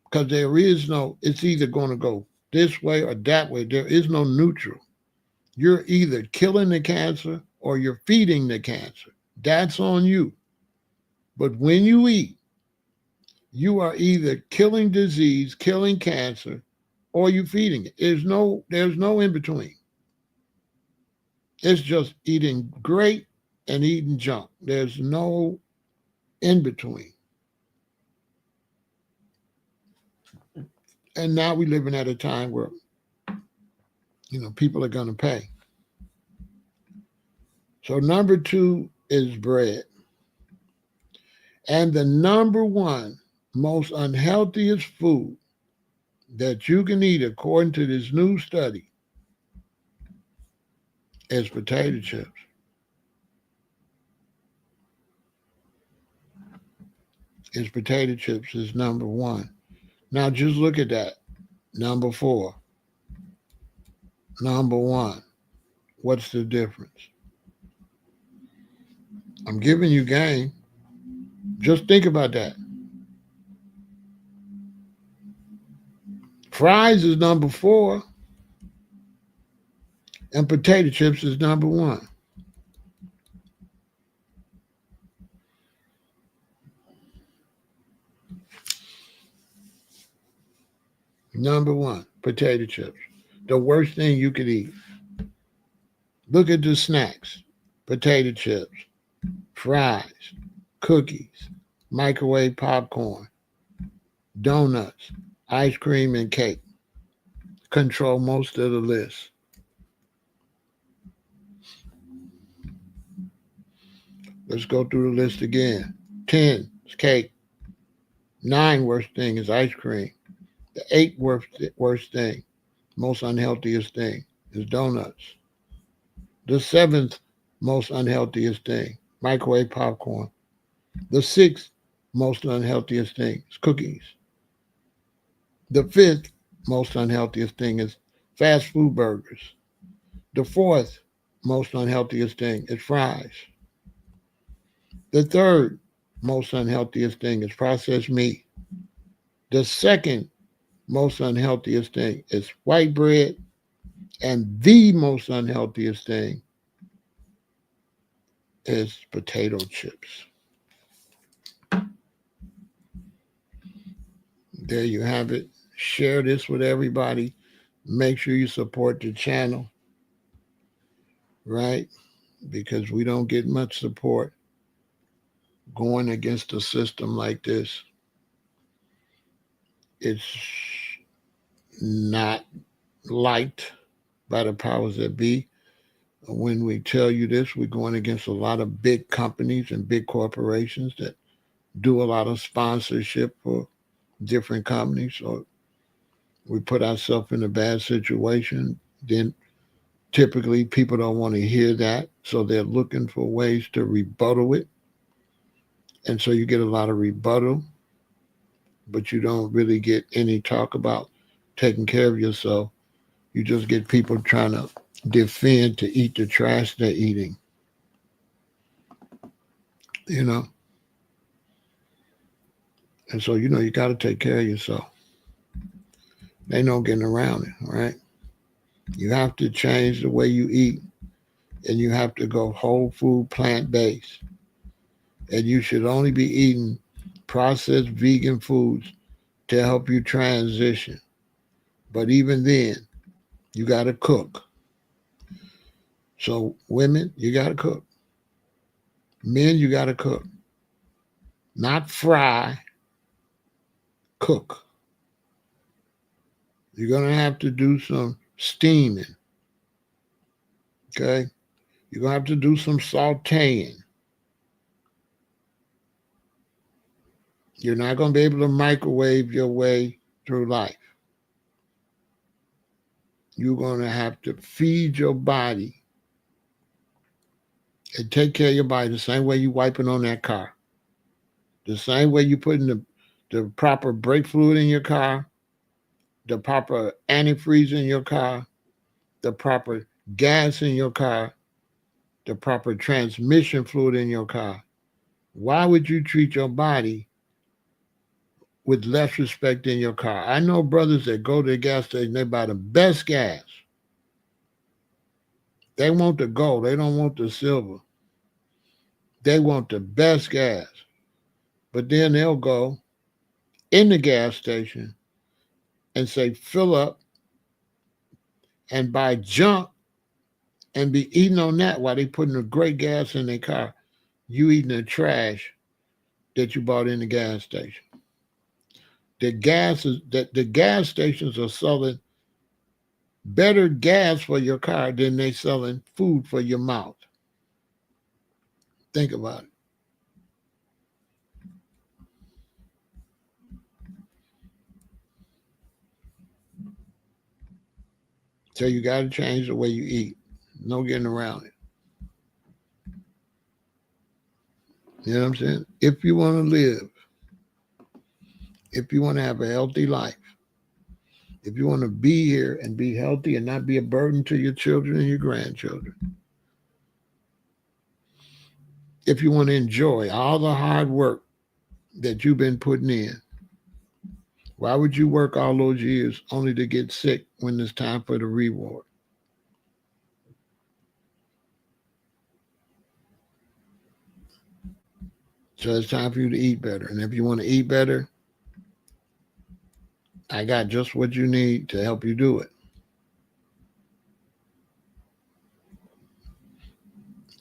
Because there is no, it's either going to go this way or that way. There is no neutral. You're either killing the cancer or you're feeding the cancer. That's on you. But when you eat, you are either killing disease, killing cancer, or you feeding it. There's no in between. It's just eating great and eating junk. There's no in between. And now we're living at a time where, people are going to pay. So number two is bread. And the number one most unhealthiest food that you can eat, according to this new study, is potato chips. Potato chips is number one. Now just look at that. Number four. Number one. What's the difference? I'm giving you game. Just think about that. Fries is number four, and potato chips is number one. Number one, potato chips. The worst thing you could eat. Look at the snacks. Potato chips, fries, cookies, microwave popcorn, donuts, ice cream, and cake. Control most of the list. Let's go through the list again. 10 is cake. 9 worst thing is ice cream. The 8 worst thing, most unhealthiest thing, is donuts. The 7th most unhealthiest thing, microwave popcorn. The 6th most unhealthiest thing is cookies. The 5th most unhealthiest thing is fast food burgers. The 4th most unhealthiest thing is fries. The 3rd most unhealthiest thing is processed meat. The 2nd most unhealthiest thing is white bread. And the most unhealthiest thing is potato chips. There you have it. Share this with everybody. Make sure you support the channel, right? Because we don't get much support going against a system like this. It's not liked by the powers that be. When we tell you this, we're going against a lot of big companies and big corporations that do a lot of sponsorship for different companies. So we put ourselves in a bad situation. Then typically people don't want to hear that. So they're looking for ways to rebuttal it. And so you get a lot of rebuttal, but you don't really get any talk about taking care of yourself. You just get people trying to defend to eat the trash they're eating. You know, and so you got to take care of yourself. Ain't no getting around it, right? You have to change the way you eat, and you have to go whole food, plant based, and you should only be eating processed vegan foods to help you transition. But even then, you got to cook. So women, you got to cook. Men, you got to cook. Not fry, cook. You're going to have to do some steaming, okay? You're going to have to do some sauteing. You're not going to be able to microwave your way through life. You're going to have to feed your body and take care of your body the same way you wiping on that car. The same way you putting the proper brake fluid in your car, the proper antifreeze in your car, the proper gas in your car, the proper transmission fluid in your car. Why would you treat your body with less respect in your car? I know brothers that go to the gas station, they buy the best gas. They want the gold, they don't want the silver. They want the best gas. But then they'll go in the gas station and say, fill up and buy junk and be eating on that while they putting the great gas in their car. You eating the trash that you bought in the gas station. The gas stations are selling better gas for your car than they selling food for your mouth. Think about it. So you got to change the way you eat. No getting around it. You know what I'm saying? If you want to live, if you want to have a healthy life, if you want to be here and be healthy and not be a burden to your children and your grandchildren, if you want to enjoy all the hard work that you've been putting in, why would you work all those years only to get sick when it's time for the reward? So it's time for you to eat better. And if you want to eat better, I got just what you need to help you do it.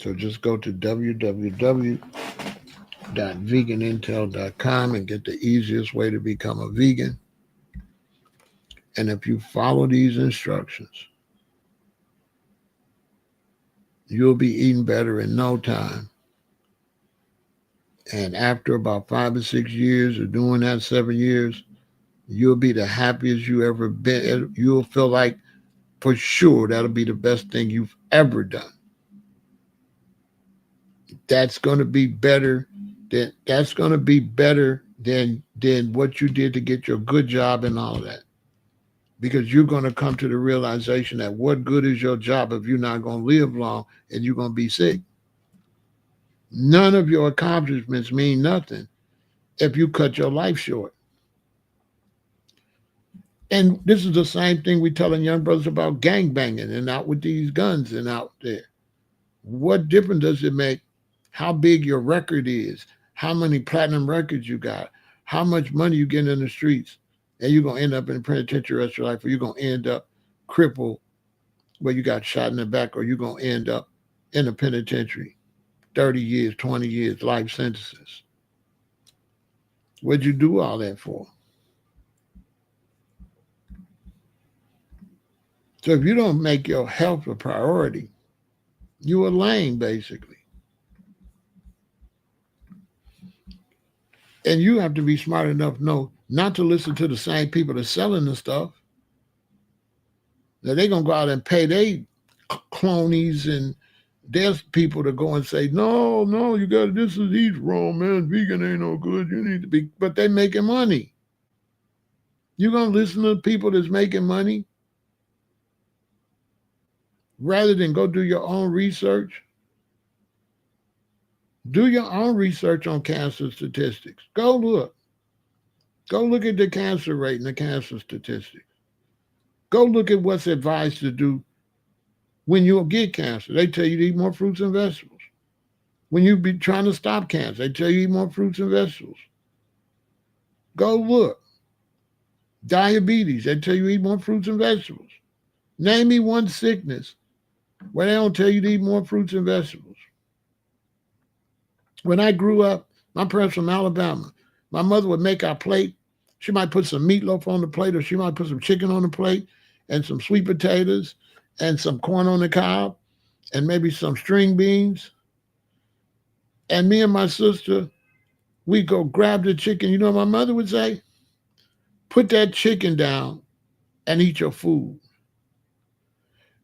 So just go to www.veganintel.com and get the easiest way to become a vegan. And if you follow these instructions, you'll be eating better in no time. And after about 5 or 6 years of doing that, 7 years, you'll be the happiest you ever been. You'll feel like for sure that'll be the best thing you've ever done. That's going to be better than what you did to get your good job and all of that. Because you're going to come to the realization that what good is your job if you're not going to live long and you're going to be sick? None of your accomplishments mean nothing if you cut your life short. And this is the same thing we're telling young brothers about gang banging and out with these guns and out there. What difference does it make how big your record is, how many platinum records you got, how much money you get in the streets, and you're going to end up in the penitentiary the rest of your life, or you're going to end up crippled where you got shot in the back, or you're going to end up in the penitentiary 30 years, 20 years, life sentences. What'd you do all that for? So if you don't make your health a priority, you are lame, basically. And you have to be smart enough to know not to listen to the same people that's selling the stuff. Now they're going to go out and pay their clonies, and there's people that go and say, no, you got this is eat wrong, man. Vegan ain't no good. You need to be, but they making money. You going to listen to people that's making money? rather than go do your own research. Do your own research on cancer statistics. Go look. Go look at the cancer rate and the cancer statistics. Go look at what's advised to do when you get cancer. They tell you to eat more fruits and vegetables. When you be trying to stop cancer, they tell you to eat more fruits and vegetables. Go look. Diabetes, they tell you to eat more fruits and vegetables. Name me one sickness where they don't tell you to eat more fruits and vegetables. When I grew up, my parents from Alabama. My mother would make our plate. She might put some meatloaf on the plate, or she might put some chicken on the plate and some sweet potatoes and some corn on the cob and maybe some string beans. And me and my sister, we go grab the chicken. You know what my mother would say? Put that chicken down and eat your food.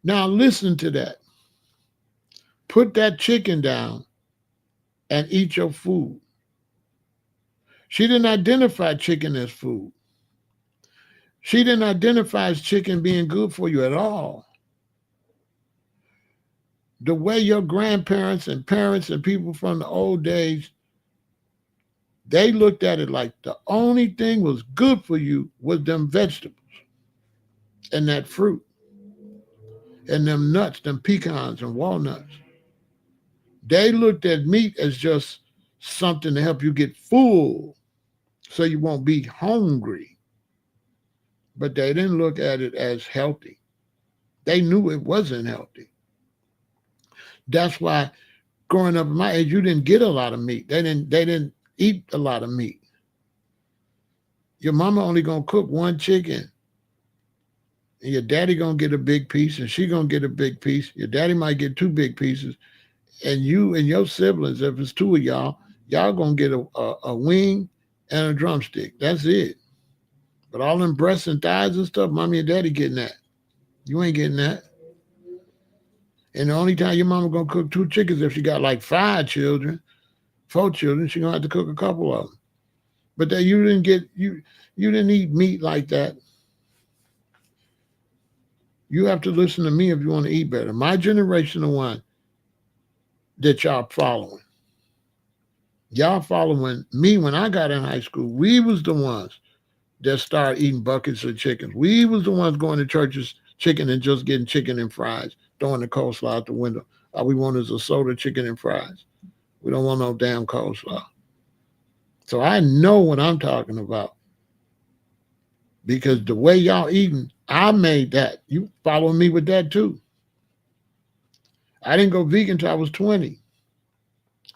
Now listen to that. Put that chicken down and eat your food. She didn't identify chicken as food. She didn't identify as chicken being good for you at all. The way your grandparents and parents and people from the old days, they looked at it like the only thing was good for you was them vegetables and that fruit and them nuts, them pecans and walnuts. They looked at meat as just something to help you get full so you won't be hungry. But they didn't look at it as healthy. They knew it wasn't healthy. That's why growing up in my age, you didn't get a lot of meat. They didn't eat a lot of meat. Your mama only gonna cook one chicken. And your daddy gonna get a big piece and she gonna get a big piece. Your daddy might get two big pieces. And you and your siblings, if it's two of y'all gonna get a wing and a drumstick. That's it. But all them breasts and thighs and stuff, mommy and daddy getting that. You ain't getting that. And the only time your mama gonna cook two chickens if she got like 4 children, she gonna have to cook a couple of them. But that you didn't eat meat like that. You have to listen to me if you want to eat better. My generation, the one that y'all following. Y'all following me when I got in high school. We was the ones that started eating buckets of chickens. We was the ones going to church's chicken and just getting chicken and fries, throwing the coleslaw out the window. All we want is a soda, chicken, and fries. We don't want no damn coleslaw. So I know what I'm talking about. Because the way y'all eating, I made that. You follow me with that too. I didn't go vegan until I was 20.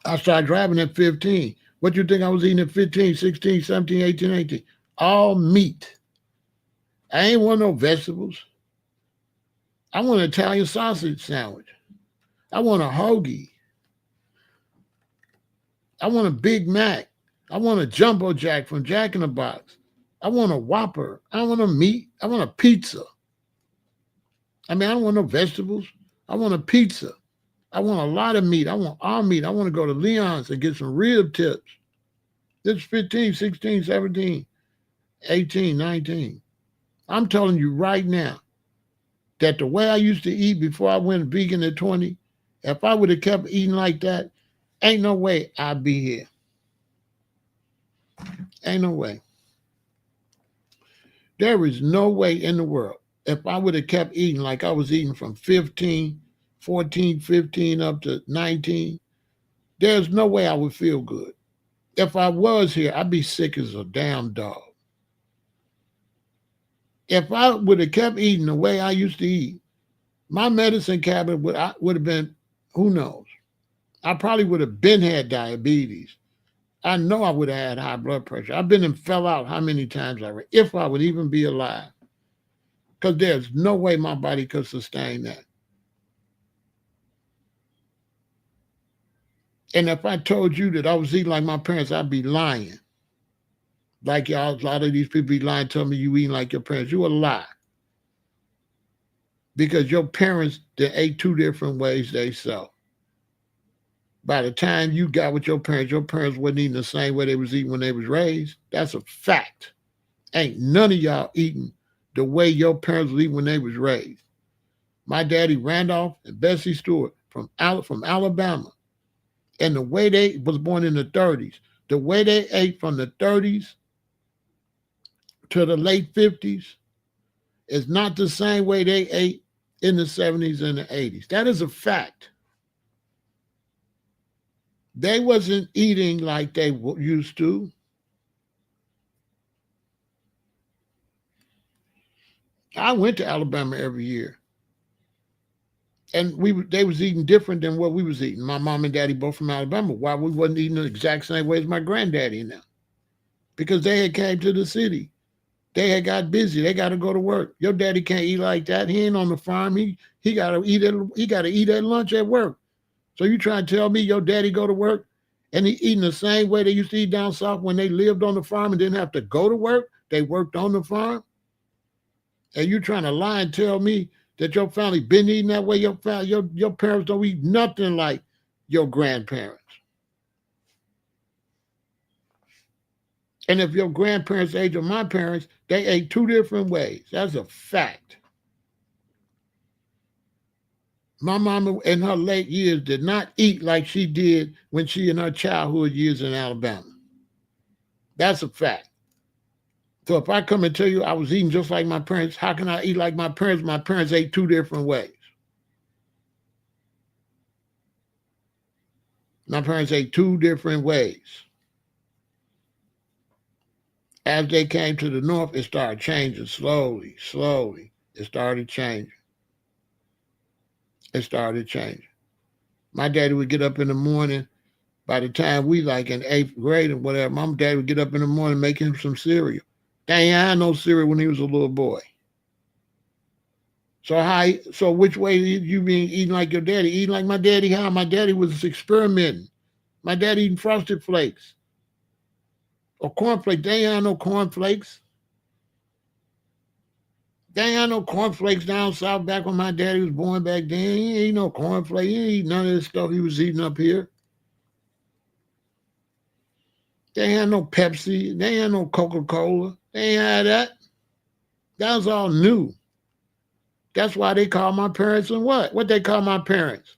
I started driving at 15. What you think I was eating at 15, 16, 17, 18, 18? All meat. I ain't want no vegetables. I want an Italian sausage sandwich. I want a hoagie. I want a Big Mac. I want a Jumbo Jack from Jack in the Box. I want a Whopper. I want a meat. I want a pizza. I mean, I don't want no vegetables. I want a pizza. I want a lot of meat. I want all meat. I want to go to Leon's and get some rib tips. This is 15, 16, 17, 18, 19. I'm telling you right now that the way I used to eat before I went vegan at 20, if I would have kept eating like that, ain't no way I'd be here. Ain't no way. There is no way in the world. If I would have kept eating like I was eating from 15, 14, 15 up to 19, there's no way I would feel good. If I was here, I'd be sick as a damn dog. If I would have kept eating the way I used to eat, my medicine cabinet would have been, who knows? I probably would have been had diabetes. I know I would have had high blood pressure. I've been and fell out how many times already, if I would even be alive. Because there's no way my body could sustain that. And if I told you that I was eating like my parents, I'd be lying. Like y'all, a lot of these people be lying, telling me you eating like your parents. You a lie. Because your parents, they ate two different ways they sell. By the time you got with your parents wasn't eating the same way they was eating when they was raised. That's a fact. Ain't none of y'all eating the way your parents was eating when they was raised. My daddy, Randolph and Bessie Stewart from Alabama. And the way they was born in the 30s, the way they ate from the 30s to the late 50s is not the same way they ate in the 70s and the 80s. That is a fact. They wasn't eating like they used to. I went to Alabama every year, and they was eating different than what we was eating. My mom and daddy both from Alabama. Why we wasn't eating the exact same way as my granddaddy now? Because they had came to the city. They had got busy. They got to go to work. Your daddy can't eat like that. He ain't on the farm. He got to eat at lunch at work. So you trying to tell me your daddy go to work and he eating the same way they used to eat down south when they lived on the farm and didn't have to go to work? They worked on the farm. And you trying to lie and tell me that your family been eating that way? Your parents don't eat nothing like your grandparents. And if your grandparents' age or my parents, they ate two different ways. That's a fact. My mama in her late years did not eat like she did when she in her childhood years in Alabama. That's a fact. So if I come and tell you I was eating just like my parents, how can I eat like my parents? My parents ate two different ways. My parents ate two different ways. As they came to the north, it started changing slowly. It started changing. My daddy would get up in the morning. By the time we like in 8th grade and whatever, mom and dad would get up in the morning and make him some cereal. They ain't had no cereal when he was a little boy. So which way you been eating like your daddy? Eating like my daddy? How? My daddy was experimenting. My daddy eating Frosted Flakes or cornflakes. They ain't had no cornflakes. They ain't had no cornflakes down south back when my daddy was born back then. He ain't eat no cornflakes. He ain't eat none of this stuff he was eating up here. They ain't had no Pepsi. They ain't had no Coca-Cola. They ain't had that. That was all new. That's why they call my parents and what? What they call my parents?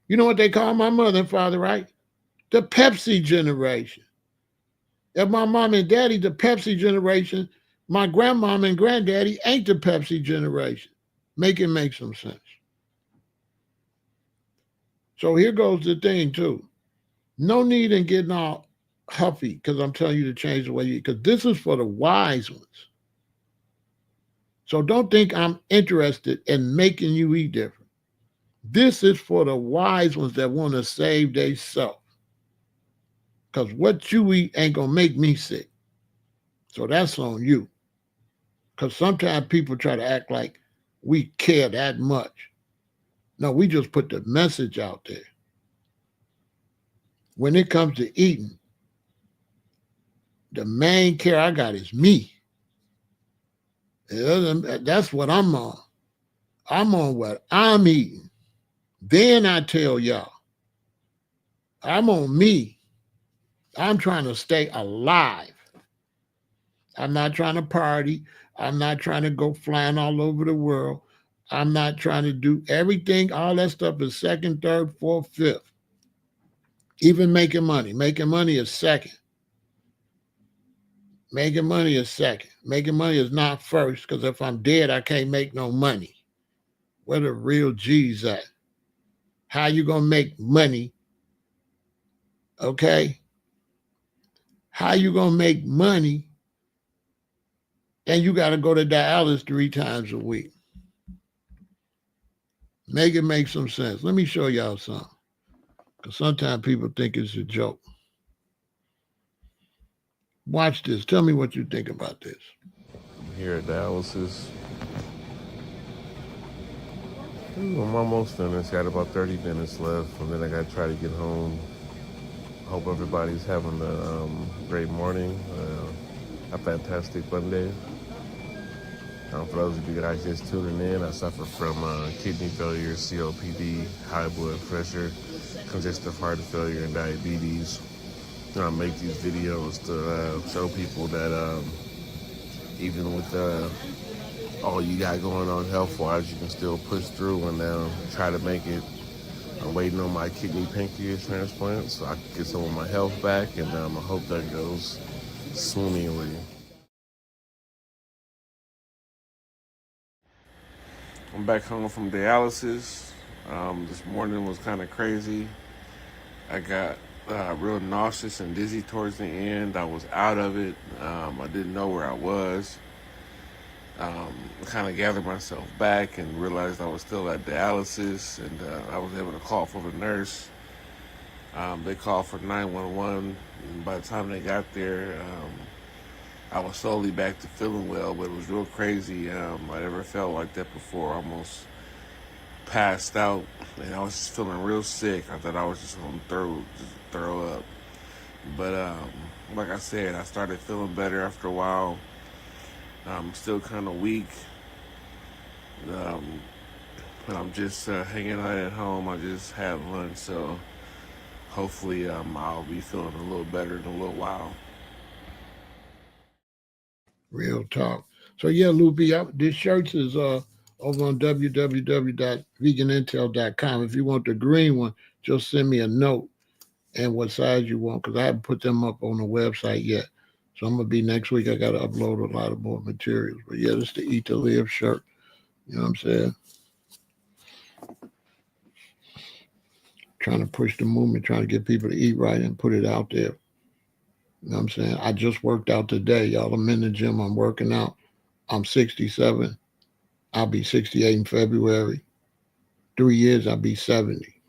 You know what they call my mother and father, right? The Pepsi generation. If my mom and daddy, the Pepsi generation, my grandmom and granddaddy ain't the Pepsi generation. Make some sense. So here goes the thing too. No need in getting all huffy because I'm telling you to change the way you eat, because this is for the wise ones. So don't think I'm interested in making you eat different. This is for the wise ones that want to save their self. Because what you eat ain't going to make me sick. So that's on you. Because sometimes people try to act like we care that much. No, we just put the message out there. When it comes to eating, the main care I got is me. That's what I'm on. I'm on what I'm eating. Then I tell y'all, I'm on me. I'm trying to stay alive. I'm not trying to party. I'm not trying to go flying all over the world. I'm not trying to do everything. All that stuff is second, third, fourth, fifth. Even making money. Making money is second. Making money is second. Making money is not first, because if I'm dead, I can't make no money. Where the real G's at? How you gonna make money? Okay? How you gonna make money and you gotta go to dialysis 3 times a week? Make some sense. Let me show y'all something. Because sometimes people think it's a joke. Watch this. Tell me what you think about this. I'm here at dialysis. I'm almost finished. Got about 30 minutes left, and then I got to try to get home. Hope everybody's having a great morning, a fantastic Monday. For those of you guys just tuning in, I suffer from kidney failure, COPD, high blood pressure, congestive heart failure, and diabetes. I make these videos to show people that even with all you got going on health-wise, you can still push through and try to make it. I'm waiting on my kidney pancreas transplant so I can get some of my health back, and I hope that goes swimmingly. I'm back home from dialysis. This morning was kind of crazy. I got real nauseous and dizzy towards the end. I was out of it. I didn't know where I was. Kind of gathered myself back and realized I was still at dialysis, and I was able to call for the nurse. They called for 911, and by the time they got there, I was slowly back to feeling well, but it was real crazy. I never felt like that before. Almost passed out, and I was just feeling real sick. I thought I was just going to throw up. But like I said, I started feeling better after a while. I'm still kind of weak, but I'm just hanging out at home. I just had lunch, so hopefully I'll be feeling a little better in a little while. Real talk. So yeah, Loopy, this shirt is over on www.veganintel.com. If you want the green one, just send me a note and what size you want, because I haven't put them up on the website yet. So I'm gonna be next week. I gotta upload a lot of more materials. But yeah, this is the Eat to Live shirt. You know what I'm saying? Trying to push the movement, trying to get people to eat right and put it out there. You know what I'm saying? I just worked out today, y'all. I'm in the gym. I'm working out. I'm 67. I'll be 68 in February. 3 years, I'll be 70.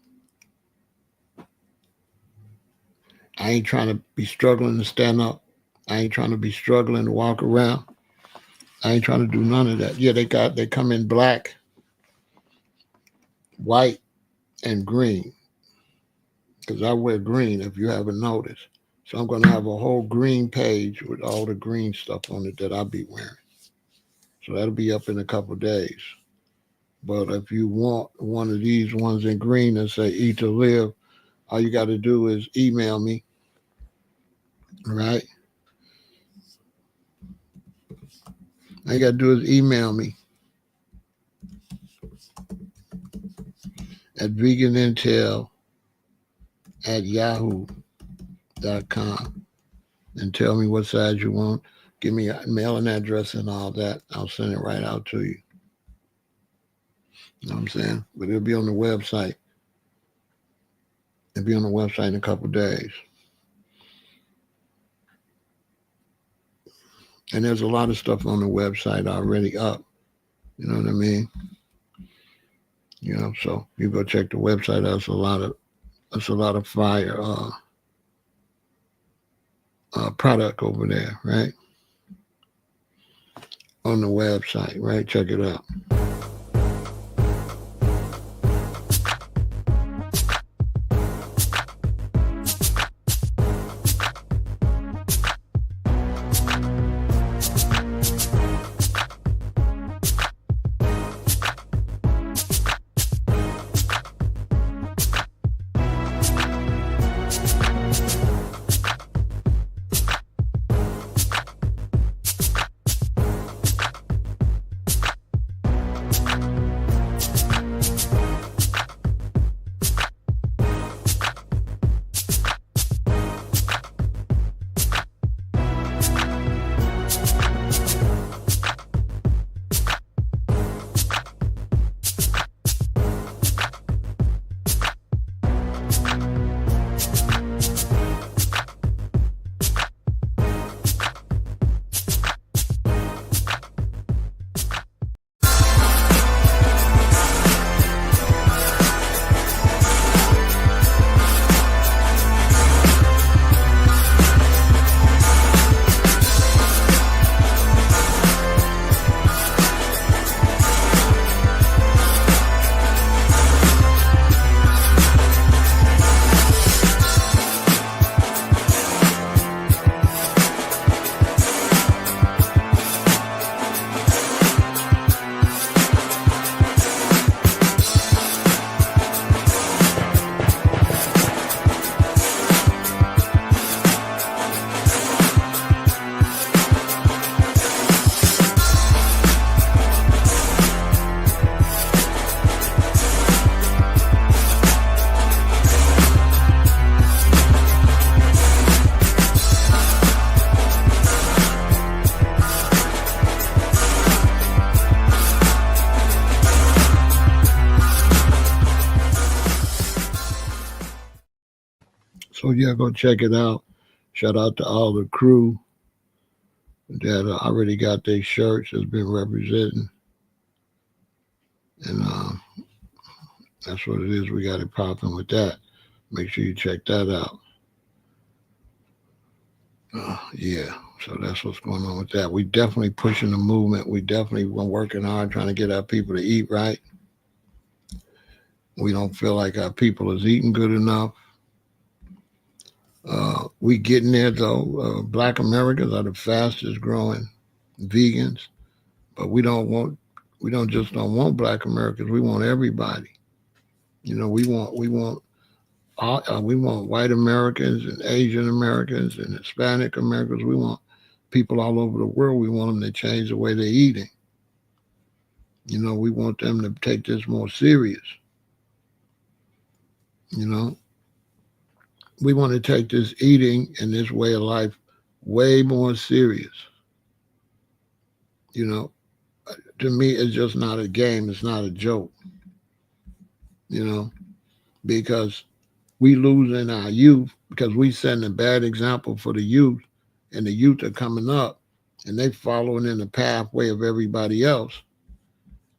I ain't trying to be struggling to stand up. I ain't trying to be struggling to walk around. I ain't trying to do none of that. Yeah, they come in black, white, and green. Because I wear green, if you haven't noticed. So I'm going to have a whole green page with all the green stuff on it that I'll be wearing. So that'll be up in a couple of days. But if you want one of these ones in green that say Eat to Live, all you got to do is email me. Right? All you got to do is email me at veganintel@yahoo.com and tell me what size you want. Give me a mailing address and all that. I'll send it right out to you. You know what I'm saying? But it'll be on the website. It'll be on the website in a couple of days. And there's a lot of stuff on the website already up. You know what I mean? You know, so you go check the website. That's a lot of fire product over there, right? On the website, right? Check it out. So yeah, go check it out. Shout out to all the crew that already got their shirts that's been representing, and that's what it is. We got it popping with that. Make sure you check that out. Yeah, so that's what's going on with that. We definitely pushing the movement. We definitely been working hard trying to get our people to eat right. We don't feel like our people is eating good enough. We getting there though. Black Americans are the fastest growing vegans, but we don't just don't want Black Americans. We want everybody. You know, we want white Americans and Asian Americans and Hispanic Americans. We want people all over the world. We want them to change the way they're eating. You know, we want them to take this more serious. You know, we want to take this eating and this way of life way more serious. You know, to me, it's just not a game. It's not a joke. You know, because we losing our youth because we setting a bad example for the youth, and the youth are coming up and they following in the pathway of everybody else,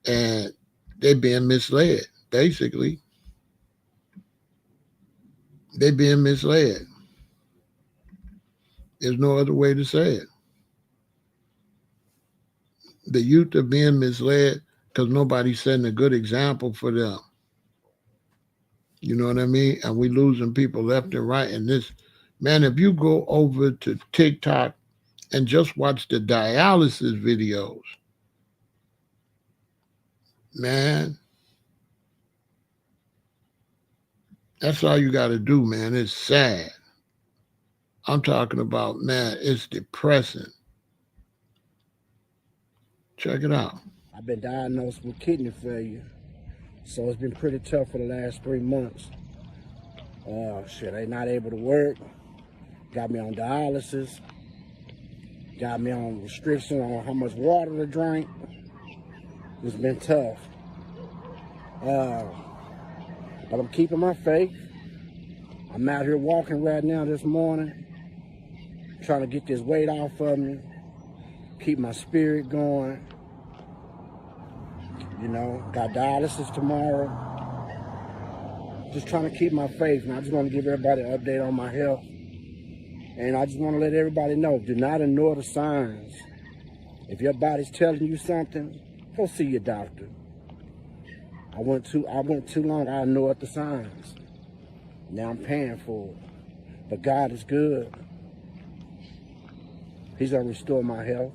and they being misled. Basically, they being misled. There's no other way to say it. The youth are being misled because nobody's setting a good example for them. You know what I mean? And we losing people left and right. And this, man, if you go over to TikTok and just watch the dialysis videos, man, that's all you got to do, man. It's sad. I'm talking about, man, it's depressing. Check it out. I've been diagnosed with kidney failure, so it's been pretty tough for the last 3 months. They not able to work. Got me on dialysis. Got me on restriction on how much water to drink. It's been tough. But I'm keeping my faith. I'm out here walking right now this morning, trying to get this weight off of me, keep my spirit going. You know, got dialysis tomorrow. Just trying to keep my faith, and I just want to give everybody an update on my health. And I just want to let everybody know, do not ignore the signs. If your body's telling you something, go see your doctor. I went too long, I ignored the signs. Now I'm paying for it. But God is good. He's gonna restore my health.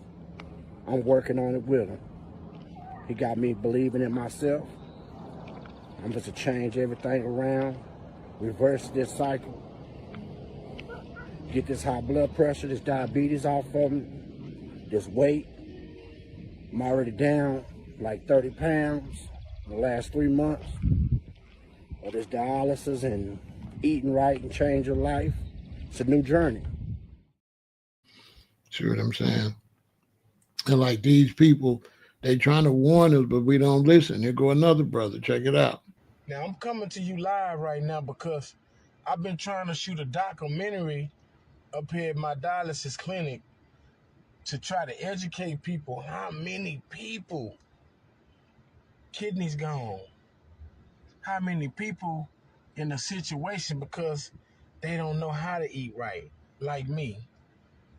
I'm working on it with him. He got me believing in myself. I'm just to change everything around, reverse this cycle, get this high blood pressure, this diabetes off of me, this weight. I'm already down like 30 pounds in the last 3 months. But this dialysis and eating right and change your life, it's a new journey. See what I'm saying? And like these people, they trying to warn us, but we don't listen. Here go another brother. Check it out. Now, I'm coming to you live right now because I've been trying to shoot a documentary up here at my dialysis clinic to try to educate people how many people kidneys gone, how many people in a situation because they don't know how to eat right. Like me,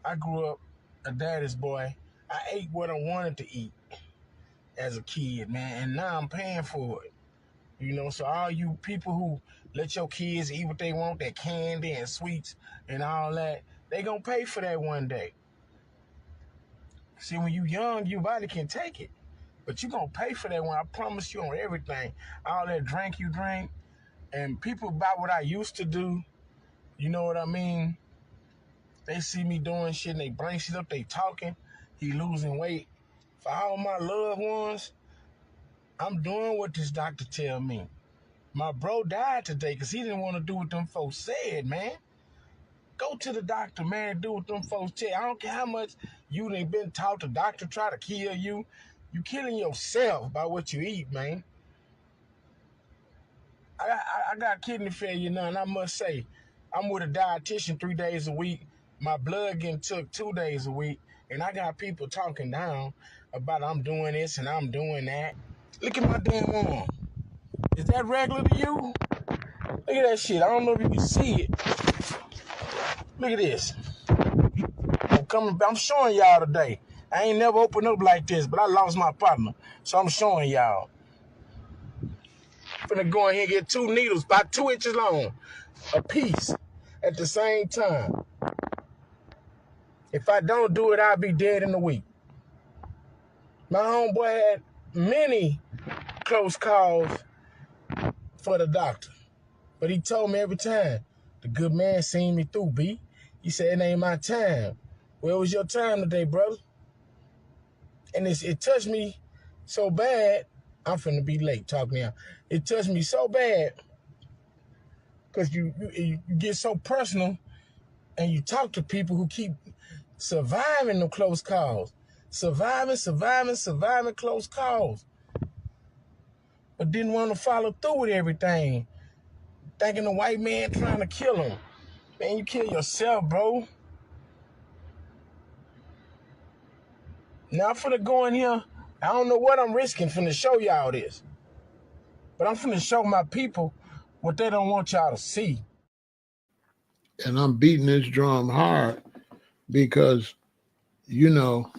I grew up a daddy's boy. I ate what I wanted to eat as a kid, man, and now I'm paying for it. You know, so all you people who let your kids eat what they want, that candy and sweets and all that, they gonna pay for that one day. See, when you young, your body can take it. But you gonna pay for that one. I promise you on everything. All that drink you drink. And people about what I used to do, you know what I mean? They see me doing shit and they bring shit up, they talking, he losing weight. For all my loved ones, I'm doing what this doctor tell me. My bro died today because he didn't want to do what them folks said, man. Go to the doctor, man, and do what them folks tell you. I don't care how much you done been taught the doctor try to kill you. You killing yourself by what you eat, man. I got kidney failure now, and I must say, I'm with a dietitian 3 days a week. My blood getting took 2 days a week. And I got people talking down about I'm doing this and I'm doing that. Look at my damn arm. Is that regular to you? Look at that shit. I don't know if you can see it. Look at this. I'm showing y'all today. I ain't never opened up like this, but I lost my partner. So I'm showing y'all. I'm finna go in here and get 2 needles about 2 inches long, a piece at the same time. If I don't do it, I'll be dead in a week. My homeboy had many close calls for the doctor. But he told me every time, the good man seen me through, B. He said, it ain't my time. Well, it was your time today, brother. And it touched me so bad, I'm finna be late talking now. It touched me so bad because you get so personal and you talk to people who keep surviving the close calls. Surviving close calls. But didn't want to follow through with everything. Thinking the white man trying to kill him. Man, you kill yourself, bro. Now I'm finna go in here. I don't know what I'm risking finna show y'all this. But I'm finna show my people what they don't want y'all to see. And I'm beating this drum hard because, you know,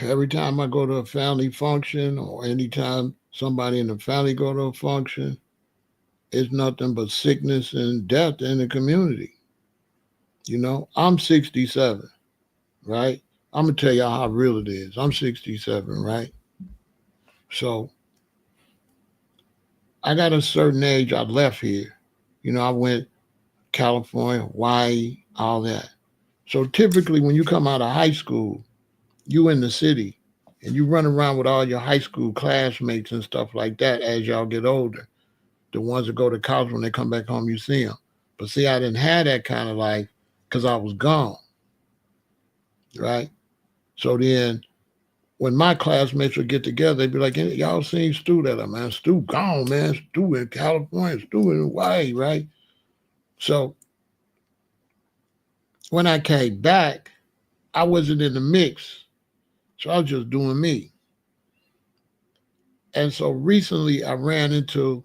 every time I go to a family function or anytime somebody in the family go to a function, it's nothing but sickness and death in the community. You know, I'm 67, right? I'm going to tell y'all how real it is. I'm 67, right? So I got a certain age. I left here. You know, I went California, Hawaii, all that. So typically when you come out of high school, you in the city and you run around with all your high school classmates and stuff like that as y'all get older. The ones that go to college, when they come back home, you see them. But see, I didn't have that kind of life because I was gone, right? So then when my classmates would get together, they'd be like, hey, y'all seen Stu that? Man, Stu gone, man. Stu in California, Stu in Hawaii, right? So when I came back, I wasn't in the mix. So I was just doing me. And so recently I ran into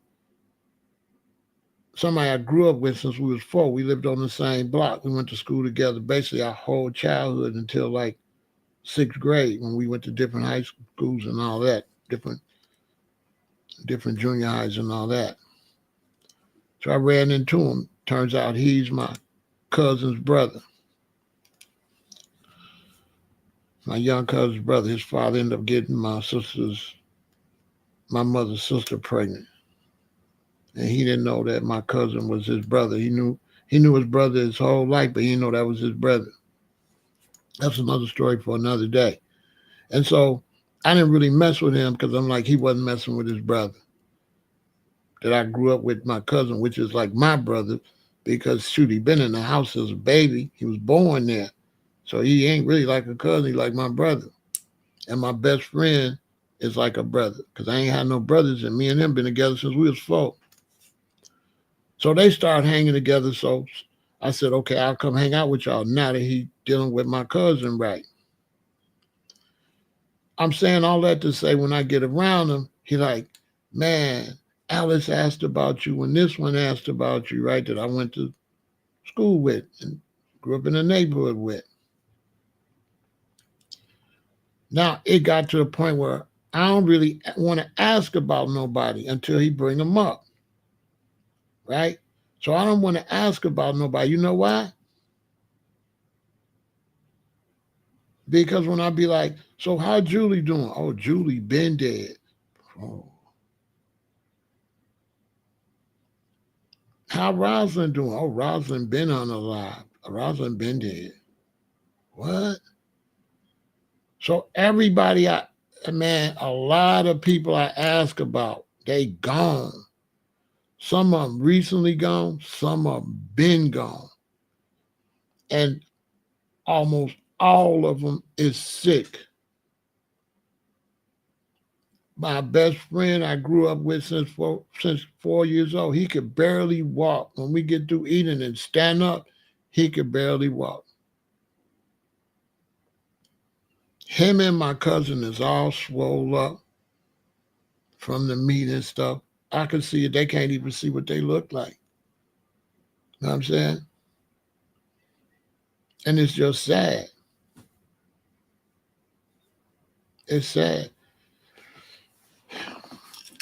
somebody I grew up with since we was 4. We lived on the same block. We went to school together basically our whole childhood until like 6th grade when we went to different high schools and all that, different junior highs and all that. So I ran into him. Turns out he's my cousin's brother. My young cousin's brother. His father ended up getting my mother's sister pregnant. And he didn't know that my cousin was his brother. He knew his brother his whole life, but he didn't know that was his brother. That's another story for another day. And so I didn't really mess with him because I'm like, he wasn't messing with his brother that I grew up with, my cousin, which is like my brother, because shoot, he been in the house as a baby. He was born there. So he ain't really like a cousin, he like my brother. And my best friend is like a brother because I ain't had no brothers, and me and him been together since we was 4. So they started hanging together. So I said, okay, I'll come hang out with y'all now that he dealing with my cousin, right? I'm saying all that to say when I get around him, he like, man, Alice asked about you when this one asked about you, right? That I went to school with and grew up in the neighborhood with. Now it got to a point where I don't really want to ask about nobody until he bring them up, right? So I don't want to ask about nobody. You know why? Because when I be like, so how Julie doing? Oh, Julie been dead. Oh. How Rosalind doing? Oh, Rosalind been unalive. Rosalind been dead. What? So everybody, a lot of people I ask about, they gone. Some of them recently gone. Some of them been gone. And almost all of them is sick. My best friend I grew up with since 4 years old, he could barely walk. When we get through eating and stand up, he could barely walk. Him and my cousin is all swole up from the meat and stuff. I can see it. They can't even see what they look like. You know what I'm saying? And it's just sad. It's sad.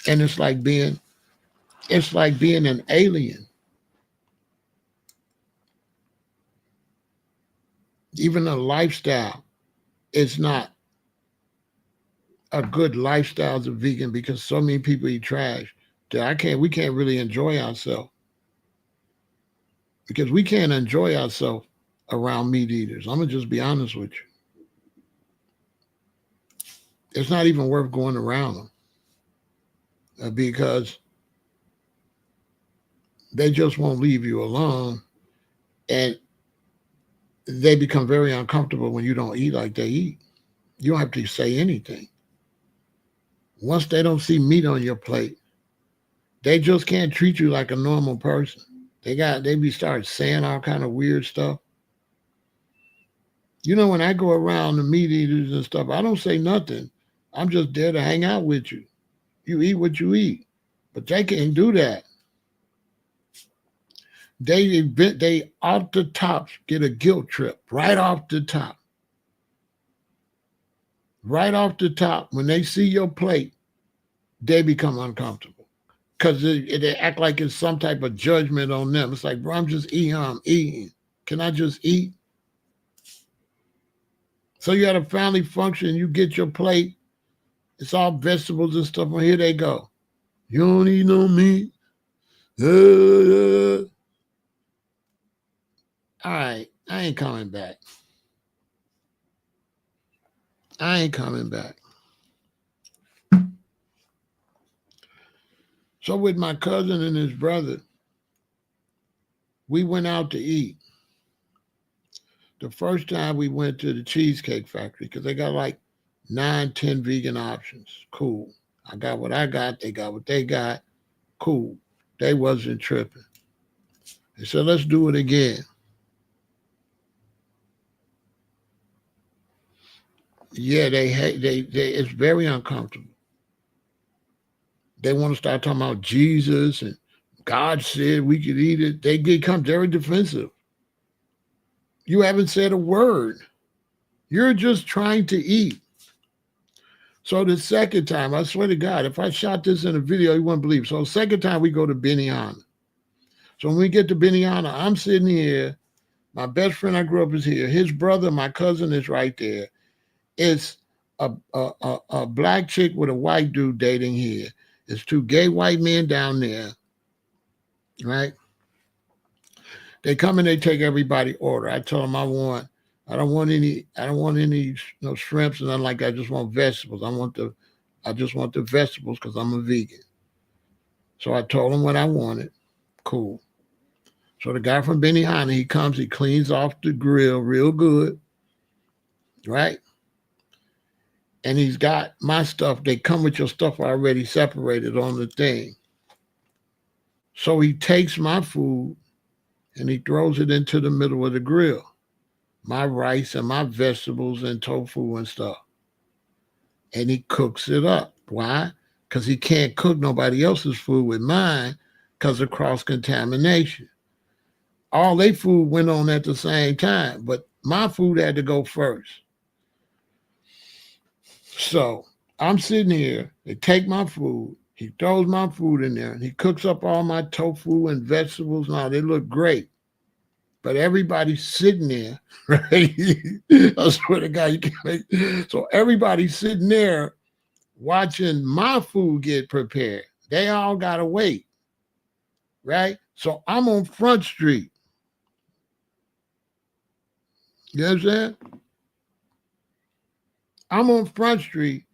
And it's like being an alien. Even a lifestyle is not a good lifestyle as a vegan because so many people eat trash that we can't really enjoy ourselves. Because we can't enjoy ourselves around meat eaters. I'm gonna just be honest with you. It's not even worth going around them because they just won't leave you alone, and they become very uncomfortable when you don't eat like they eat. You don't have to say anything. Once they don't see meat on your plate, they just can't treat you like a normal person. They start saying all kind of weird stuff. You know, when I go around the meat eaters and stuff, I don't say nothing. I'm just there to hang out with you. You eat what you eat. But they can't do that. They off the top get a guilt trip right off the top. Right off the top, when they see your plate, they become uncomfortable because they act like it's some type of judgment on them. It's like, bro, I'm just eating. I'm eating. Can I just eat? So you at a family function, you get your plate. It's all vegetables and stuff. Well, here they go. You don't eat no meat. All right, I ain't coming back. I ain't coming back. So with my cousin and his brother, we went out to eat. The first time we went to the Cheesecake Factory because they got like 9, 10 vegan options. Cool. I got what I got. They got what they got. Cool. They wasn't tripping. They said, let's do it again. Yeah, it's very uncomfortable. They want to start talking about Jesus and God said we could eat it. They become very defensive. You haven't said a word. You're just trying to eat. So the second time, I swear to God, if I shot this in a video, you wouldn't believe. So the second time we go to Benihana. So when we get to Benihana, I'm sitting here. My best friend I grew up is here. His brother, my cousin, is right there. It's a black chick with a white dude dating here. It's 2 gay white men down there, right? They come and they take everybody order. I tell them I don't want any no shrimps and nothing like that. I just want vegetables. I just want the vegetables because I'm a vegan. So I told them what I wanted. Cool. So the guy from Benihana, he comes, he cleans off the grill real good, right? And he's got my stuff. They come with your stuff already separated on the thing. So he takes my food and he throws it into the middle of the grill. My rice and my vegetables and tofu and stuff. And he cooks it up. Why? Because he can't cook nobody else's food with mine because of cross-contamination. All their food went on at the same time, but my food had to go first. So I'm sitting here, they take my food, he throws my food in there, and he cooks up all my tofu and vegetables. Now they look great. But everybody's sitting there, right? I swear to God, you can't make. So everybody's sitting there watching my food get prepared. They all gotta wait, right? So I'm on Front Street. You understand? I'm on Front Street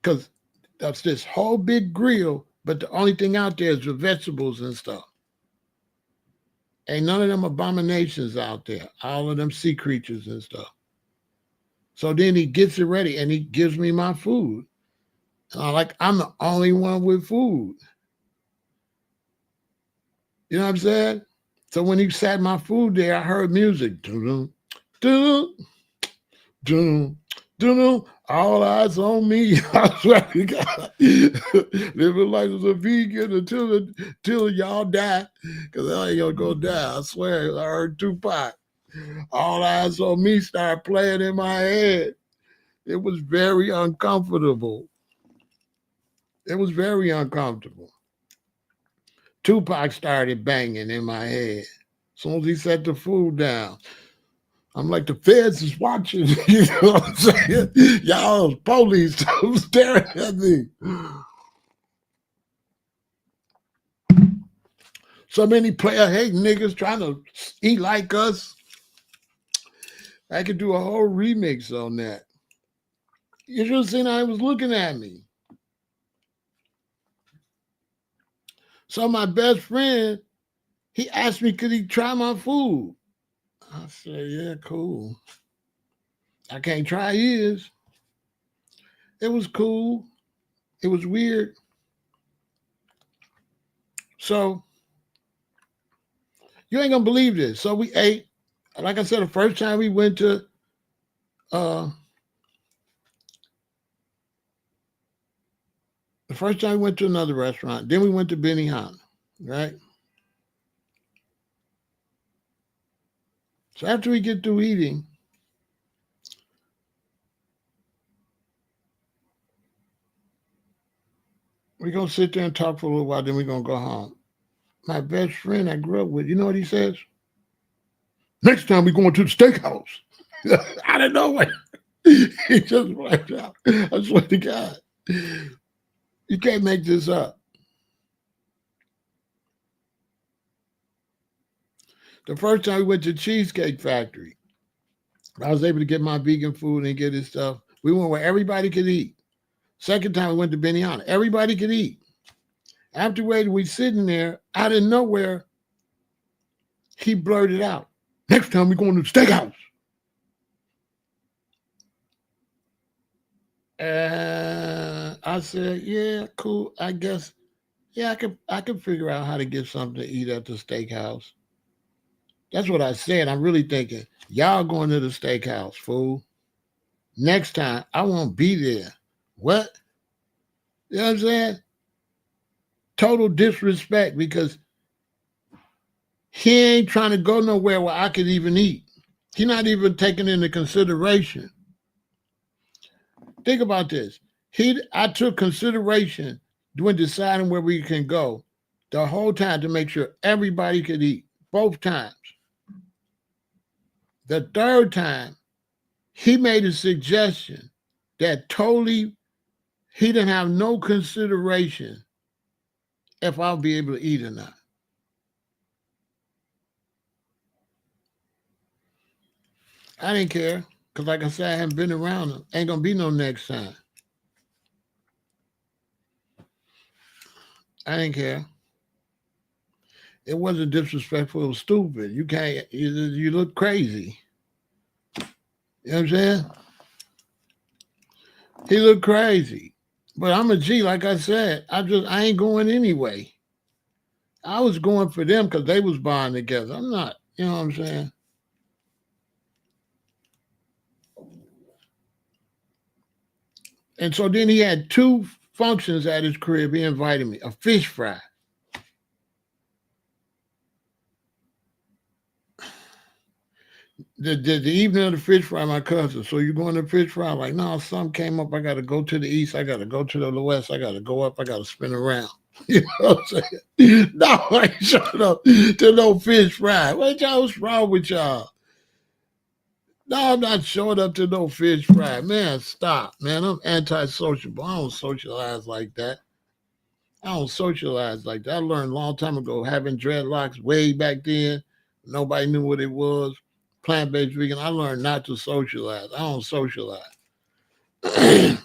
because that's this whole big grill, but the only thing out there is the vegetables and stuff. Ain't none of them abominations out there. All of them sea creatures and stuff. So then he gets it ready and he gives me my food. Like I'm the only one with food. You know what I'm saying? So when he sat my food there, I heard music. Dun, dun, dun, dun, all eyes on me. I swear to God. Living life as a vegan until y'all die. Because I ain't gonna go die. I swear. I heard Tupac. All eyes on me started playing in my head. It was very uncomfortable. It was very uncomfortable. Tupac started banging in my head. As soon as he set the food down, I'm like, the feds is watching. You know what I'm saying? Y'all police staring at me. So many player hate niggas trying to eat like us. I could do a whole remix on that. You should have seen how he was looking at me. So my best friend, he asked me, could he try my food? I said, yeah, cool. I can't try his. It was cool. It was weird. So you ain't gonna believe this. So we ate. Like I said, the first time we went to uh the first time we went to another restaurant. Then we went to Benihana, right? So after we get through eating, we're gonna sit there and talk for a little while, then we're gonna go home. My best friend I grew up with, you know what he says? Next time we're going to the steakhouse. Out of nowhere. He just wiped out. I swear to God. You can't make this up. The first time we went to Cheesecake Factory, I was able to get my vegan food and get his stuff. We went where everybody could eat. Second time we went to Benihana, everybody could eat. Afterward, we sitting there, out of nowhere, he blurted out, next time we're going to the steakhouse. I said, yeah, cool. I guess, yeah, I could figure out how to get something to eat at the steakhouse. That's what I said. I'm really thinking, y'all going to the steakhouse, fool. Next time, I won't be there. What? You know what I'm saying? Total disrespect because he ain't trying to go nowhere where I could even eat. He not even taking into consideration. Think about this. I took consideration when deciding where we can go the whole time to make sure everybody could eat. Both times. The third time, he made a suggestion that totally he didn't have no consideration if I'll be able to eat or not. I didn't care because, like I said, I haven't been around him. Ain't gonna be no next time. I didn't care. It wasn't disrespectful. It was stupid. You can't. You look crazy. You know what I'm saying? He looked crazy. But I'm a G. Like I said, I ain't going anyway. I was going for them because they was buying together. I'm not. You know what I'm saying? And so then he had two functions at his crib. He invited me a fish fry. The evening of the fish fry, my cousin. So you going to fish fry? I'm like, no, something came up. I got to go to the east. I got to go to the west. I got to go up. I got to spin around. You know what I'm saying? No, I ain't showing up to no fish fry. What's wrong with y'all? No, I'm not showing up to no fish fry. Man, stop, man. I'm antisocial. I don't socialize like that. I don't socialize like that. I learned a long time ago having dreadlocks way back then. Nobody knew what it was. Plant-based vegan. I learned not to socialize. I don't socialize. I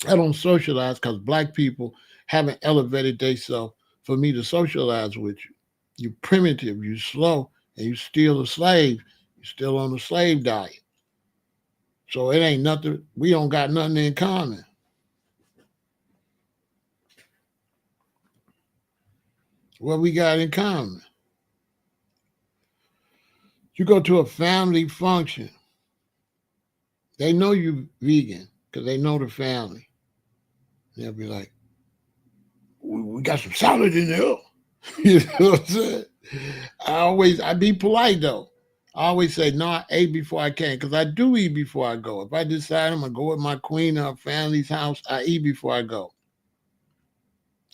don't socialize because black people haven't elevated themselves for me to socialize with you. You primitive, you slow, and you still a slave. You still on the slave diet. So it ain't nothing. We don't got nothing in common. What we got in common? You go to a family function, they know you vegan because they know the family. They'll be like, we got some salad in there. You know what I'm saying? I be polite though. I always say, no, I ate before I came because I do eat before I go. If I decide I'm going to go with my queen or her family's house, I eat before I go.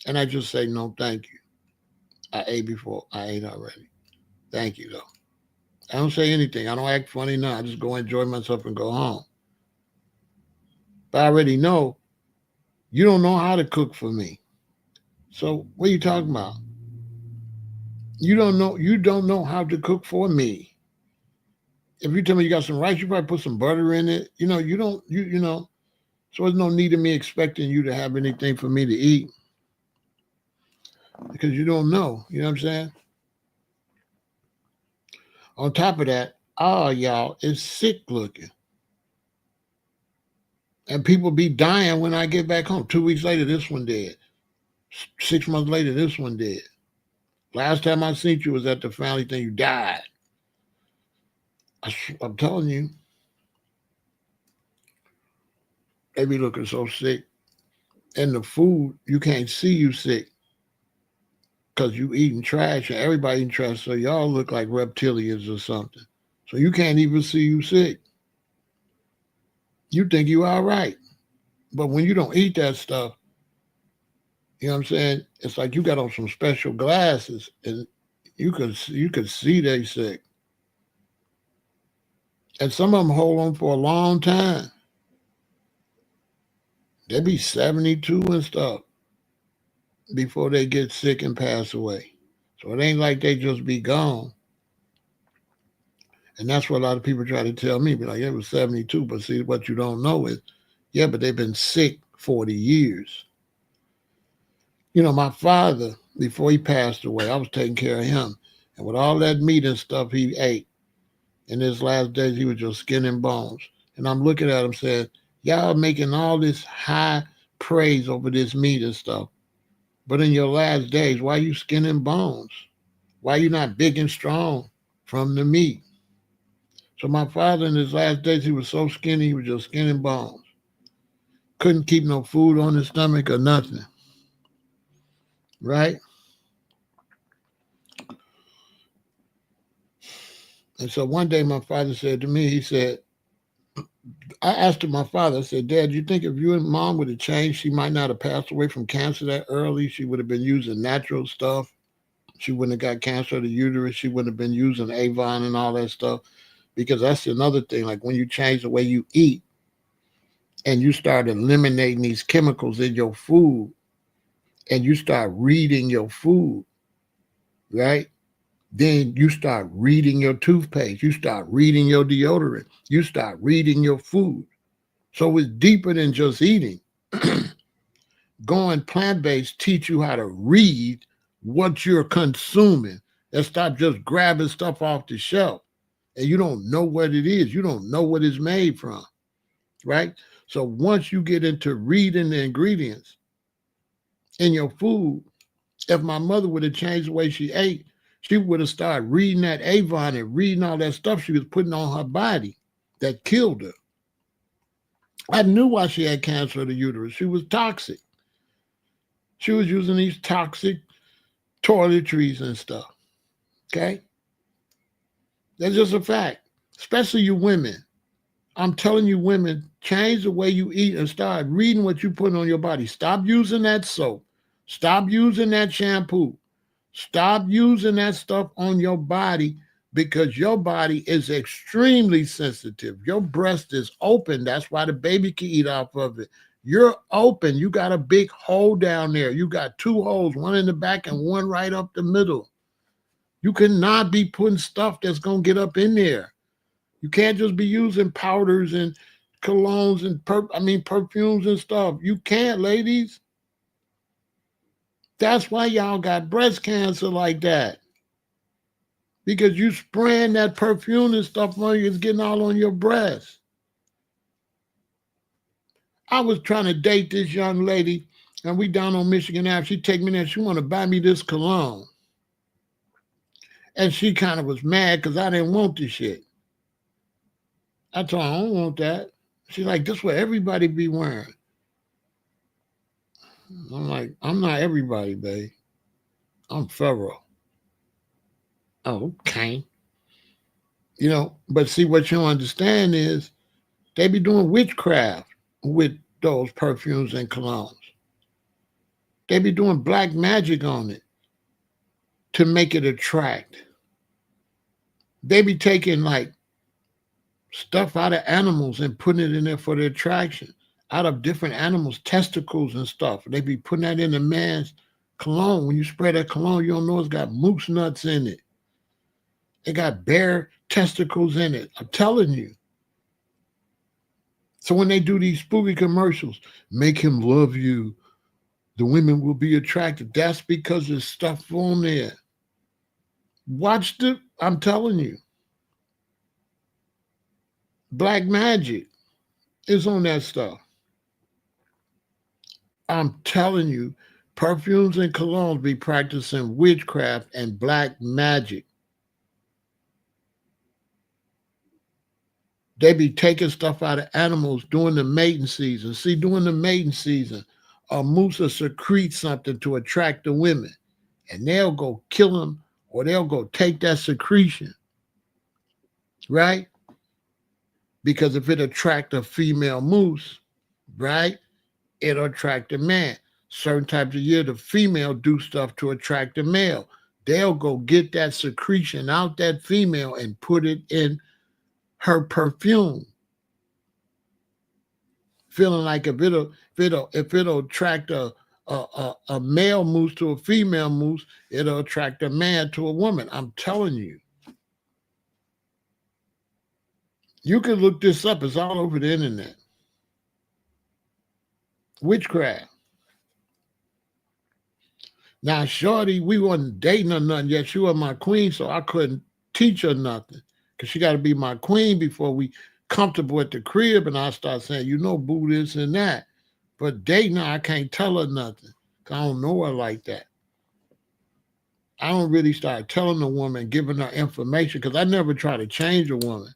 And I just say, no, thank you. I ate before. I ate already. Thank you, though. I don't say anything. I don't act funny now. I just go enjoy myself and go home. But I already know you don't know how to cook for me. So what are you talking about? You don't know how to cook for me. If you tell me you got some rice, you probably put some butter in it. You don't you know, so there's no need of me expecting you to have anything for me to eat because you don't know. You know what I'm saying? On top of that, all y'all is sick looking. And people be dying when I get back home. 2 weeks later, this one dead. 6 months later, this one dead. Last time I seen you was at the family thing. You died. I'm telling you, they be looking so sick. And the food, you can't see you sick because you eating trash and everybody eating trash. So y'all look like reptilians or something. So you can't even see you sick. You think you all right. But when you don't eat that stuff, you know what I'm saying? It's like you got on some special glasses and you could see they sick. And some of them hold on for a long time. They be 72 and stuff before they get sick and pass away. So it ain't like they just be gone. And that's what a lot of people try to tell me. Be like, yeah, it was 72. But see, what you don't know is, yeah, but they've been sick 40 years. My father, before he passed away, I was taking care of him. And with all that meat and stuff he ate, in his last days, he was just skin and bones. And I'm looking at him saying, y'all making all this high praise over this meat and stuff. But in your last days, why you skin and bones? Why you not big and strong from the meat? So my father in his last days, he was so skinny, he was just skin and bones. Couldn't keep no food on his stomach or nothing. Right? And so one day my father said to me, he said, I asked my father, I said, Dad, you think if you and mom would have changed, she might not have passed away from cancer that early? She would have been using natural stuff. She wouldn't have got cancer of the uterus. She wouldn't have been using Avon and all that stuff. Because that's another thing. Like when you change the way you eat and you start eliminating these chemicals in your food and you start reading your food, right? Then you start reading your toothpaste. You start reading your deodorant. You start reading your food. So it's deeper than just eating. Going plant-based teach you how to read what you're consuming and stop just grabbing stuff off the shelf. And you don't know what it is. You don't know what it's made from, right? So once you get into reading the ingredients in your food, if my mother would have changed the way she ate, she would have started reading that Avon and reading all that stuff she was putting on her body that killed her. I knew why she had cancer of the uterus. She was toxic. She was using these toxic toiletries and stuff. Okay? That's just a fact. Especially you women. I'm telling you, women, change the way you eat and start reading what you put on your body. Stop using that soap. Stop using that shampoo. Stop using that stuff on your body because your body is extremely sensitive. Your breast is open. That's why the baby can eat off of it. You're open. You got a big hole down there. You got two holes, one in the back and one right up the middle. You cannot be putting stuff that's going to get up in there. You can't just be using powders and colognes and perfumes and stuff. You can't, ladies. That's why y'all got breast cancer like that. Because you spraying that perfume and stuff on you, it's getting all on your breast. I was trying to date this young lady, and we down on Michigan Ave. She take me there. She want to buy me this cologne. And she kind of was mad because I didn't want the shit. I told her, I don't want that. She's like, this what everybody be wearing. I'm like, I'm not everybody, babe. I'm Pharaoh. Oh, okay. But see, what you don't understand is they be doing witchcraft with those perfumes and colognes. They be doing black magic on it to make it attract. They be taking like stuff out of animals and putting it in there for the attraction. Out of different animals, testicles and stuff. They be putting that in a man's cologne. When you spray that cologne, you don't know it's got moose nuts in it. It got bear testicles in it. I'm telling you. So when they do these spooky commercials, make him love you, the women will be attracted. That's because there's stuff on there. Watch I'm telling you. Black magic is on that stuff. I'm telling you, perfumes and colognes be practicing witchcraft and black magic. They be taking stuff out of animals during the mating season. See, during the mating season, a moose will secrete something to attract the women. And they'll go kill them or they'll go take that secretion. Right? Because if it attract a female moose, right, it'll attract a man. Certain types of year, the female do stuff to attract the male. They'll go get that secretion out that female and put it in her perfume. Feeling like if it'll attract a male moose to a female moose, it'll attract a man to a woman. I'm telling you. You can look this up. It's all over the internet. Witchcraft. Now, shorty, we wasn't dating or nothing yet. She was my queen, so I couldn't teach her nothing. Because she got to be my queen before we comfortable at the crib. And I start saying, boo this and that. But dating her, I can't tell her nothing. Because I don't know her like that. I don't really start telling a woman, giving her information. Because I never try to change a woman.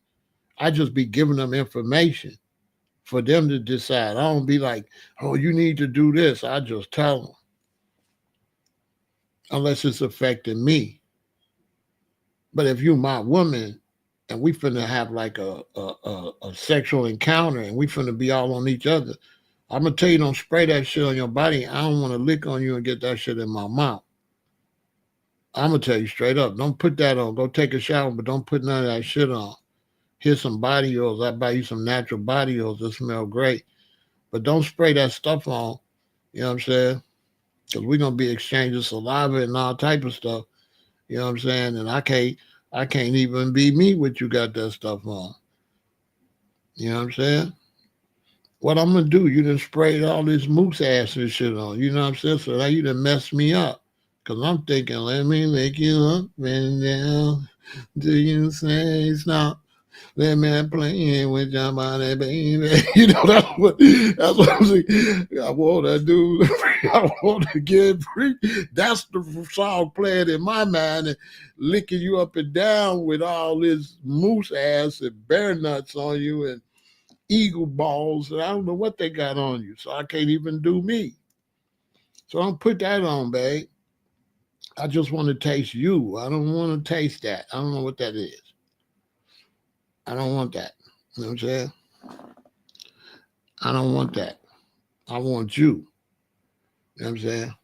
I just be giving them information for them to decide. I don't be like, oh, you need to do this. I just tell them. Unless it's affecting me. But if you my woman and we finna have like a sexual encounter and we finna be all on each other, I'm gonna tell you, don't spray that shit on your body. I don't want to lick on you and get that shit in my mouth. I'm gonna tell you straight up, don't put that on. Go take a shower, but don't put none of that shit on. Here's some body oils. I buy you some natural body oils that smell great. But don't spray that stuff on. You know what I'm saying? Because we're gonna be exchanging saliva and all type of stuff. You know what I'm saying? And I can't even be me with you got that stuff on. You know what I'm saying? What I'm gonna do, you done sprayed all this moose ass and shit on. You know what I'm saying? So now you done messed me up. Cause I'm thinking, let me lick you up and down. Do you say stop? Let me play with your body, baby. That's what I'm saying. I want to do. I want to get free. That's the song playing in my mind and licking you up and down with all this moose ass and bear nuts on you and eagle balls. And I don't know what they got on you. So I can't even do me. So don't put that on, babe. I just want to taste you. I don't want to taste that. I don't know what that is. I don't want that. You know what I'm saying? I don't want that. I want you. You know what I'm saying?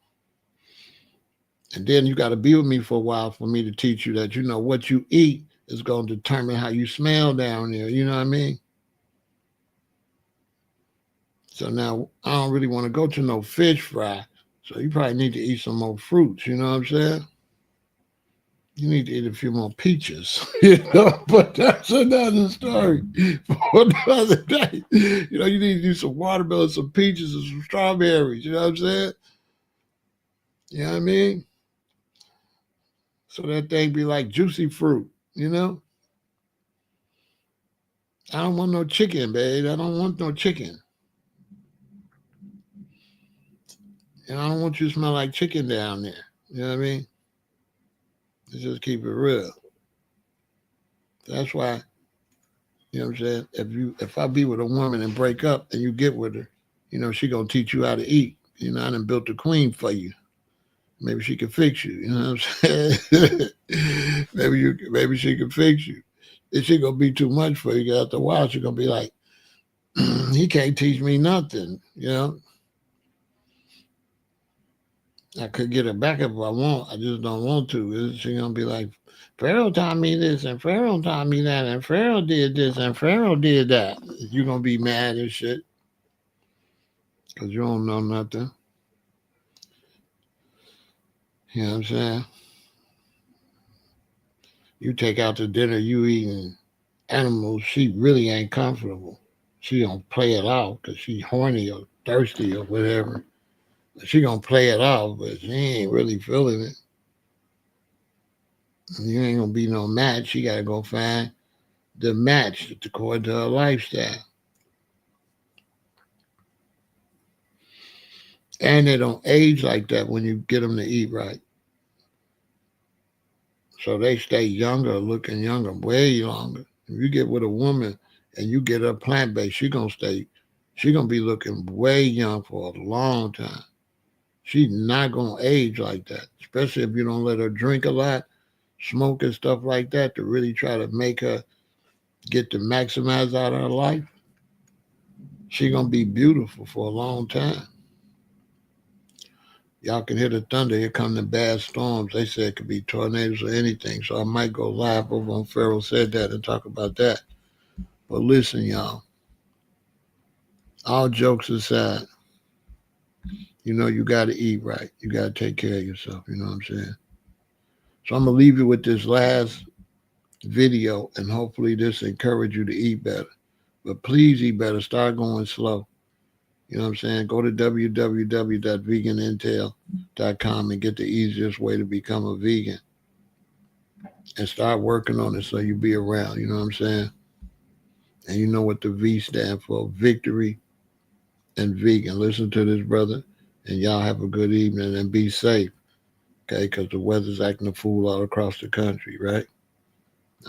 And then you got to be with me for a while for me to teach you that, what you eat is going to determine how you smell down there. You know what I mean? So now I don't really want to go to no fish fry. So you probably need to eat some more fruits. You know what I'm saying? You need to eat a few more peaches, but that's another story for another day. You need to do some watermelon, some peaches, and some strawberries. You know what I'm saying? You know what I mean? So that thing be like juicy fruit, I don't want no chicken, babe. I don't want no chicken. And I don't want you to smell like chicken down there. You know what I mean? Let's just keep it real. That's why, you know what I'm saying? If I be with a woman and break up and you get with her, she gonna teach you how to eat. I done built a queen for you. Maybe she can fix you. You know what I'm saying? maybe she can fix you. If she gonna be too much for you, after a while she gonna be like, he can't teach me nothing. I could get her back if I want. I just don't want to. She gonna be like, Pharaoh taught me this, and Pharaoh taught me that, and Pharaoh did this, and Pharaoh did that. You gonna be mad and shit because you don't know nothing. You know what I'm saying? You take out to dinner, you eating animals. She really ain't comfortable. She gonna play it off because she horny or thirsty or whatever. She gonna play it off, but she ain't really feeling it. You ain't gonna be no match. She gotta go find the match according to her lifestyle. And they don't age like that when you get them to eat right. So they stay younger, looking younger, way longer. If you get with a woman and you get her plant based, she gonna be looking way young for a long time. She's not gonna age like that, especially if you don't let her drink a lot, smoke and stuff like that to really try to make her get to maximize out of her life. She gonna be beautiful for a long time. Y'all can hear the thunder. Here come the bad storms. They said it could be tornadoes or anything. So I might go live over on Pharaoh Said That and talk about that. But listen, y'all, all jokes aside, you got to eat right. You got to take care of yourself. You know what I'm saying? So I'm going to leave you with this last video, and hopefully this encourage you to eat better. But please eat better. Start going slow. You know what I'm saying? Go to www.veganintel.com and get the easiest way to become a vegan and start working on it so you be around. You know what I'm saying? And you know what the V stand for: victory and vegan. Listen to this, brother, and y'all have a good evening and be safe, okay? Because the weather's acting a fool all across the country, right?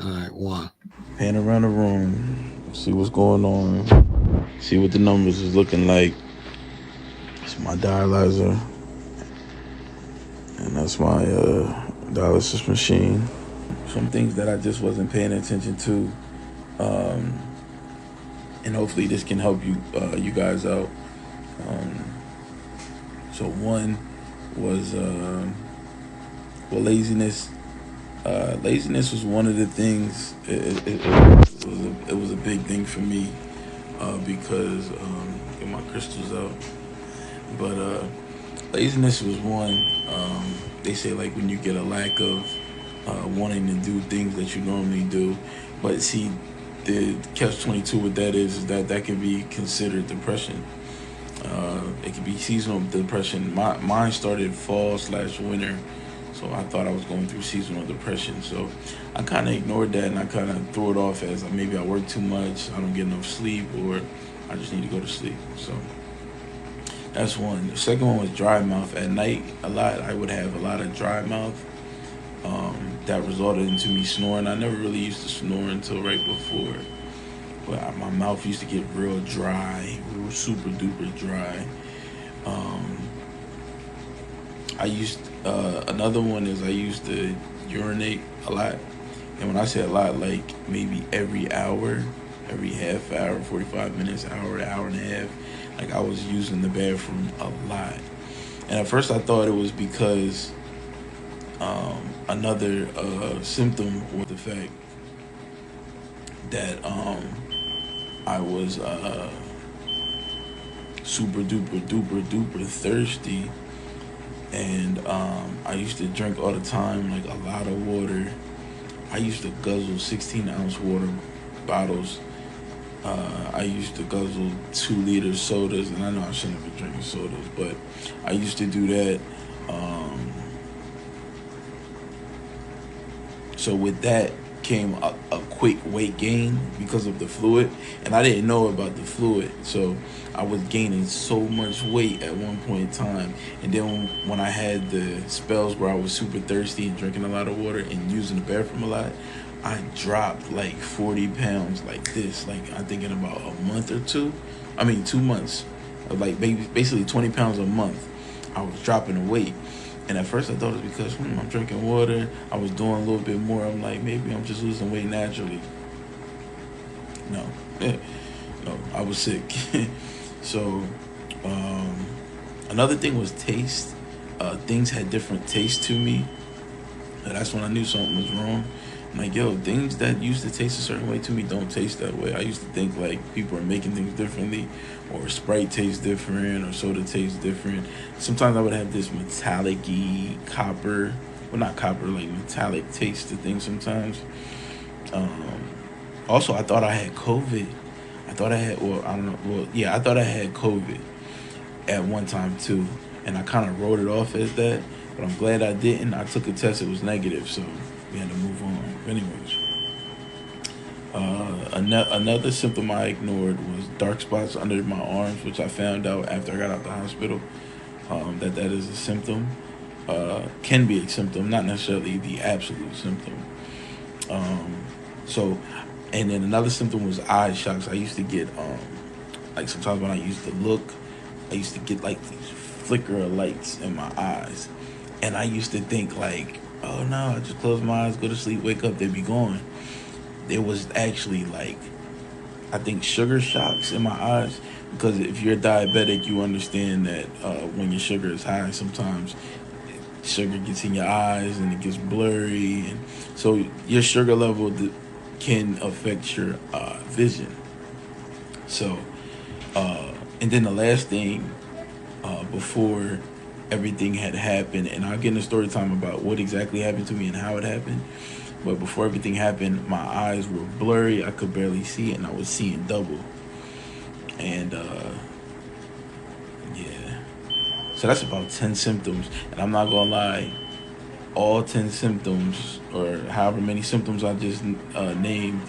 All right, one. Pan around the room, see what's going on, see what the numbers is looking like. It's my dialyzer, and that's my dialysis machine. Some things that I just wasn't paying attention to, and hopefully this can help you guys out. So one was laziness. Laziness was one of the things. It was a big thing for me because get my crystals out. But laziness was one. They say like when you get a lack of wanting to do things that you normally do, but see, the catch-22 with that is that can be considered depression. It can be seasonal depression. Mine started fall/winter, so I thought I was going through seasonal depression. So I kind of ignored that and I kind of threw it off as maybe I work too much, I don't get enough sleep, or I just need to go to sleep. So that's one. The second one was dry mouth. At night, I would have a lot of dry mouth. That resulted into me snoring. I never really used to snore until right before, but my mouth used to get real dry, real super duper dry. Another one is I used to urinate a lot. And when I say a lot, like maybe every hour, every half hour, 45 minutes, hour and a half. Like I was using the bathroom a lot. And at first I thought it was because another symptom was the fact that I was super duper thirsty. And I used to drink all the time, like a lot of water. I used to guzzle 16-ounce water bottles. I used to guzzle 2-liter sodas, and I know I shouldn't have been drinking sodas, but I used to do that. So with that, became a quick weight gain because of the fluid, and I didn't know about the fluid, so I was gaining so much weight at one point in time. And then when I had the spells where I was super thirsty and drinking a lot of water and using the bathroom a lot, I dropped like 40 pounds like this. Like I'm thinking about a month or two. I mean 2 months. Like basically 20 pounds a month. I was dropping the weight. And at first I thought it was because I'm drinking water. I was doing a little bit more. I'm like, maybe I'm just losing weight naturally. No. No, I was sick. So, another thing was taste. Things had different taste to me. And that's when I knew something was wrong. I'm like, yo, things that used to taste a certain way to me don't taste that way. I used to think like people are making things differently, or Sprite tastes different, or soda tastes different. Sometimes I would have this metallic-y copper, well, not copper, like metallic taste to things sometimes. Also, I thought I had COVID. I thought I had, well, I don't know, well, yeah, I thought I had COVID at one time too, and I kind of wrote it off as that. But I'm glad I didn't. I took a test; it was negative, so we had to move on. Anyways, another symptom I ignored was dark spots under my arms, which I found out after I got out the hospital. That is a symptom. Can be a symptom, not necessarily the absolute symptom. So, and then another symptom was eye shocks. I used to get like sometimes when I used to look, I used to get like these flicker of lights in my eyes, and I used to think like, oh no, I just close my eyes, go to sleep, wake up, they'd be gone. It was actually like, I think sugar shocks in my eyes, because if you're diabetic, you understand that when your sugar is high, sometimes sugar gets in your eyes and it gets blurry, and so your sugar level can affect your vision. So, and then the last thing, before everything had happened, and I'll get in a story time about what exactly happened to me and how it happened. But before everything happened, my eyes were blurry. I could barely see it, and I was seeing double. And yeah, so that's about 10 symptoms. And I'm not gonna lie, all 10 symptoms, or however many symptoms I just named,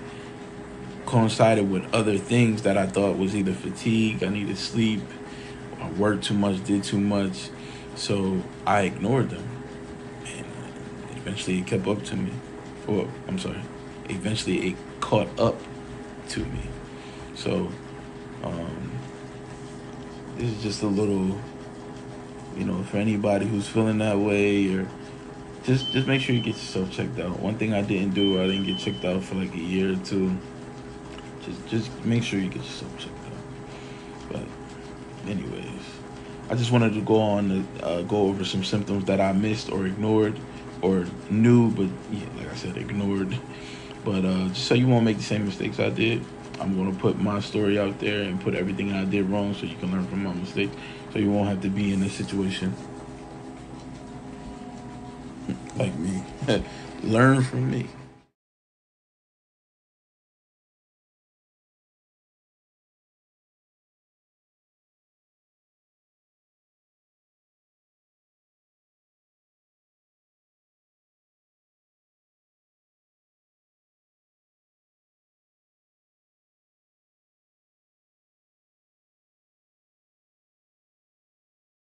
coincided with other things that I thought was either fatigue, I needed sleep, I worked too much, did too much. So I ignored them, and eventually it kept up to me. Or I'm sorry, eventually it caught up to me. So this is just a little, for anybody who's feeling that way, or just make sure you get yourself checked out. One thing I didn't do, I didn't get checked out for like a year or two. Just make sure you get yourself checked out. But anyways, I just wanted to go on to go over some symptoms that I missed or ignored or knew, but yeah, like I said, ignored. But just so you won't make the same mistakes I did, I'm going to put my story out there and put everything I did wrong so you can learn from my mistakes, so you won't have to be in this situation like me. Learn from me.